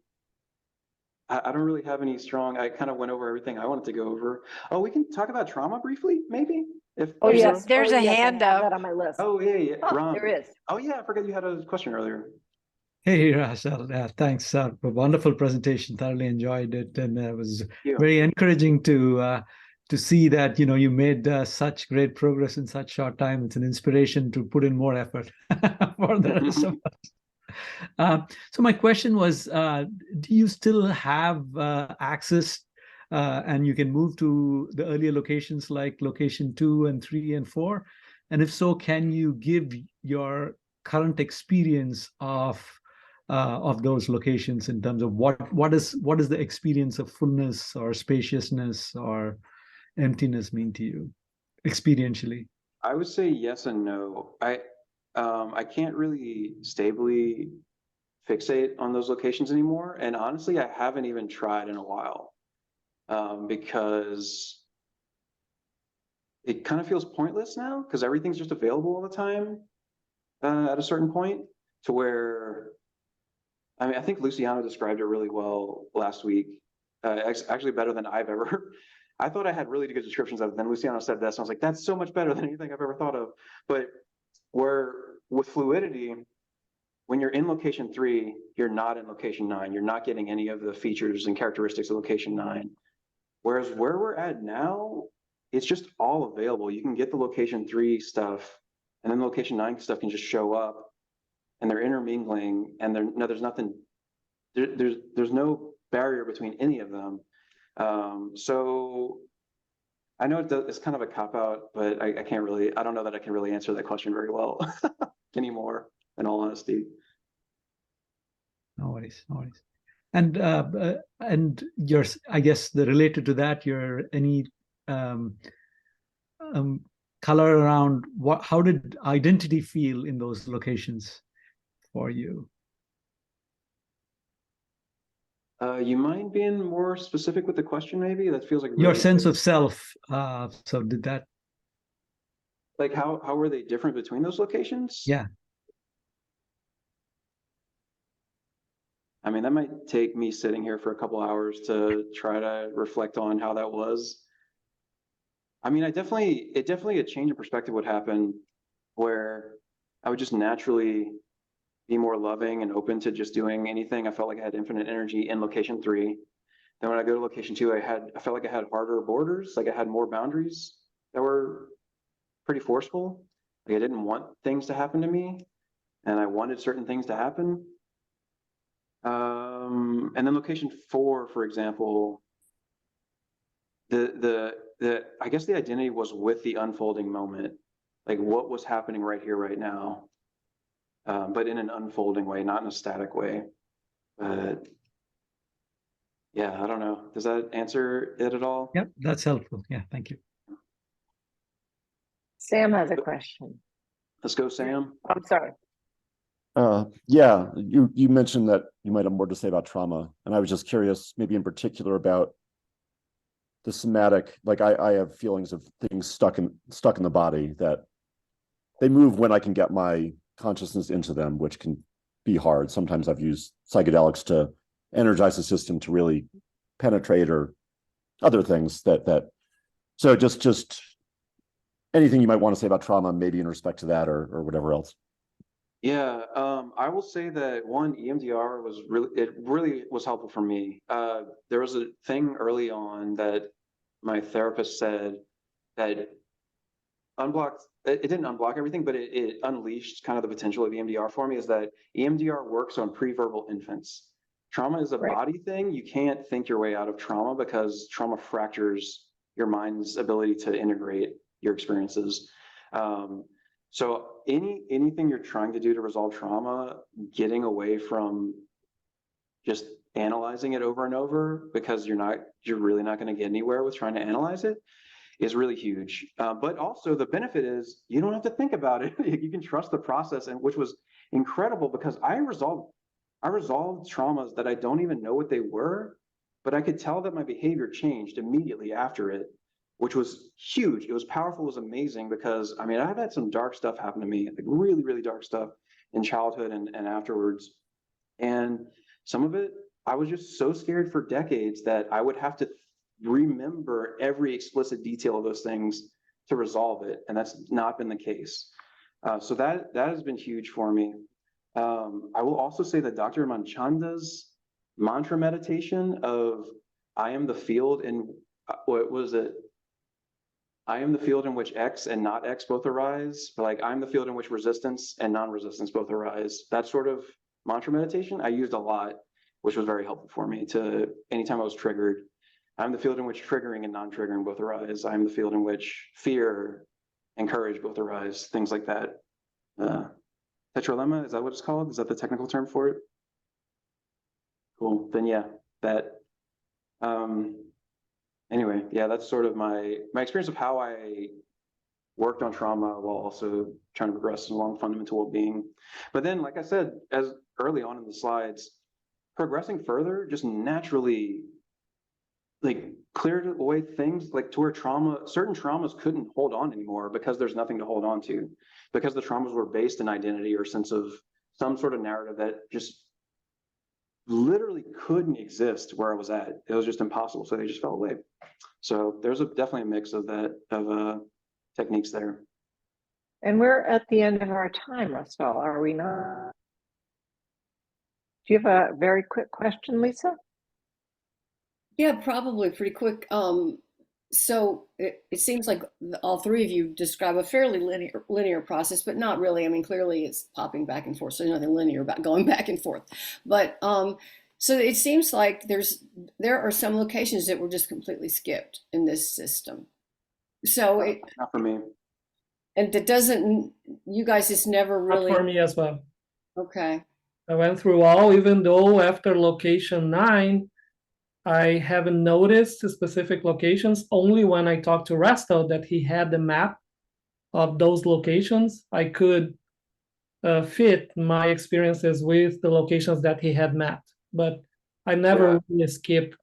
I don't really have any strong. I kind of went over everything I wanted to go over. Oh, we can talk about trauma briefly, maybe. There's a hand I have up. that on my list. Oh yeah, Oh, Ron. there is. Oh yeah, I forgot you had a question earlier. Hey, Rastal, thanks for a wonderful presentation. Thoroughly enjoyed it, and it was you. very encouraging to see that you made such great progress in such short time. It's an inspiration to put in more effort for the rest of us. So my question was, do you still have access, and you can move to the earlier locations like location 2 and 3 and 4? And if so, can you give your current experience of those locations in terms of what is the experience of fullness or spaciousness or emptiness mean to you experientially? I would say yes and no. I can't really stably fixate on those locations anymore, and honestly, I haven't even tried in a while, because it kind of feels pointless now because everything's just available all the time at a certain point, to where, I mean, I think Luciano described it really well last week. Actually better than I've ever. I thought I had really good descriptions of it. Then Luciano said this, and I was like, that's so much better than anything I've ever thought of. But where with fluidity, when you're in location 3, you're not in location 9. You're not getting any of the features and characteristics of location 9. Whereas where we're at now, it's just all available. You can get the location 3 stuff, and then the location 9 stuff can just show up, and they're intermingling, and there's nothing, there's no barrier between any of them. So I know it's kind of a cop out, but I don't know that I can really answer that question very well anymore, in all honesty. No worries, no worries. And I guess related to that, any color around how did identity feel in those locations for you? You mind being more specific with the question, maybe? That feels like Your really sense of self. So did that? Like how were they different between those locations? Yeah. I mean, that might take me sitting here for a couple hours to try to reflect on how that was. I mean, definitely a change in perspective would happen where I would just naturally be more loving and open to just doing anything. I felt like I had infinite energy in location 3. Then when I go to location 2, I felt like I had harder borders, like I had more boundaries that were pretty forceful. Like I didn't want things to happen to me, and I wanted certain things to happen. And then location 4, for example, I guess the identity was with the unfolding moment, like what was happening right here, right now, but in an unfolding way, not in a static way. But yeah, I don't know. Does that answer it at all? Yep, that's helpful. Yeah, thank you. Sam has a question. Let's go, Sam. I'm sorry. Yeah, you mentioned that you might have more to say about trauma, and I was just curious, maybe in particular about the somatic. Like I have feelings of things stuck in the body that they move when I can get my consciousness into them, which can be hard. Sometimes I've used psychedelics to energize the system to really penetrate, or other things that. So just anything you might want to say about trauma, maybe in respect to that, or whatever else. Yeah, I will say that EMDR really was helpful for me. There was a thing early on that my therapist said that it didn't unblock everything, but it unleashed kind of the potential of EMDR for me, is that EMDR works on pre-verbal infants. Trauma is a body thing. You can't think your way out of trauma because trauma fractures your mind's ability to integrate your experiences. So anything you're trying to do to resolve trauma, getting away from just analyzing it over and over, because you're really not going to get anywhere with trying to analyze it, is really huge. But also the benefit is you don't have to think about it. You can trust the process, and which was incredible because I resolved traumas that I don't even know what they were, but I could tell that my behavior changed immediately after it, which was huge. It was powerful, it was amazing, because I mean, I've had some dark stuff happen to me, like really, really dark stuff in childhood and afterwards. And some of it, I was just so scared for decades that I would have to remember every explicit detail of those things to resolve it. And that's not been the case. So that has been huge for me. I will also say that Dr. Manchanda's mantra meditation of I am the field in what was it? I am the field in which X and not X both arise. But like I'm the field in which resistance and non-resistance both arise. That sort of mantra meditation I used a lot, which was very helpful for me to anytime I was triggered. I'm the field in which triggering and non-triggering both arise. I'm the field in which fear and courage both arise. Things like that. Tetralemma, is that what it's called? Is that the technical term for it? Cool. Then yeah, that. Anyway, yeah, that's sort of my experience of how I worked on trauma while also trying to progress along fundamental well-being. But then, like I said, as early on in the slides, progressing further just naturally like cleared away things like to where certain traumas couldn't hold on anymore because there's nothing to hold on to, because the traumas were based in identity or sense of some sort of narrative that just literally couldn't exist where I was at. It was just impossible. So they just fell away. So there's definitely a mix of that, of techniques there. And we're at the end of our time, Rastal, are we not? Do you have a very quick question, Lisa? Yeah, probably pretty quick. So it seems like all three of you describe a fairly linear process, but not really. I mean, clearly it's popping back and forth, so there's nothing linear about going back and forth. But so it seems like there are some locations that were just completely skipped in this system. So not for me. And it doesn't. You guys just never really. Not for me as well. Okay. I went through all, even though after location 9, I haven't noticed the specific locations. Only when I talked to Rastal that he had the map of those locations, I could fit my experiences with the locations that he had mapped. But I never really skipped.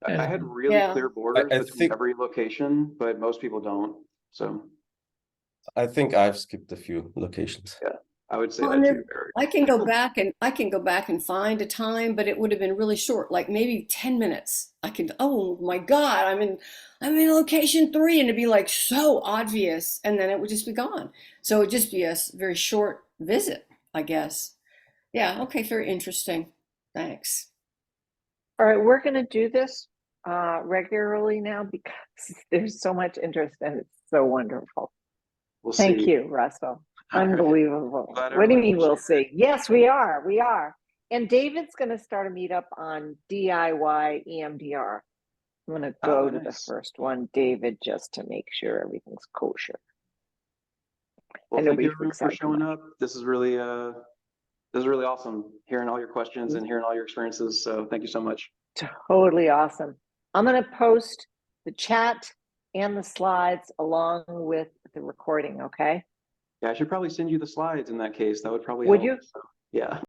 I had really clear borders between every location, but most people don't. So I think I've skipped a few locations. Yeah, I would say Well, that and too, Eric. I can go back and find a time, but it would have been really short, like maybe 10 minutes. Oh my God, I'm in location 3, and it'd be like so obvious, and then it would just be gone. So it'd just be a very short visit, I guess. Yeah, okay, very interesting. Thanks. All right, we're going to do this regularly now because there's so much interest and it's so wonderful. Thank you, Russell. Unbelievable. What do you mean we'll see? Yes, we are. We are. And David's going to start a meetup on DIY EMDR. I'm going to go to the first one, David, just to make sure everything's kosher. Well, thank you everyone for showing up. This is really awesome hearing all your questions and hearing all your experiences. So thank you so much. Totally awesome. I'm going to post the chat and the slides along with the recording, okay? Yeah, I should probably send you the slides in that case. That would probably Would help. you? So, yeah.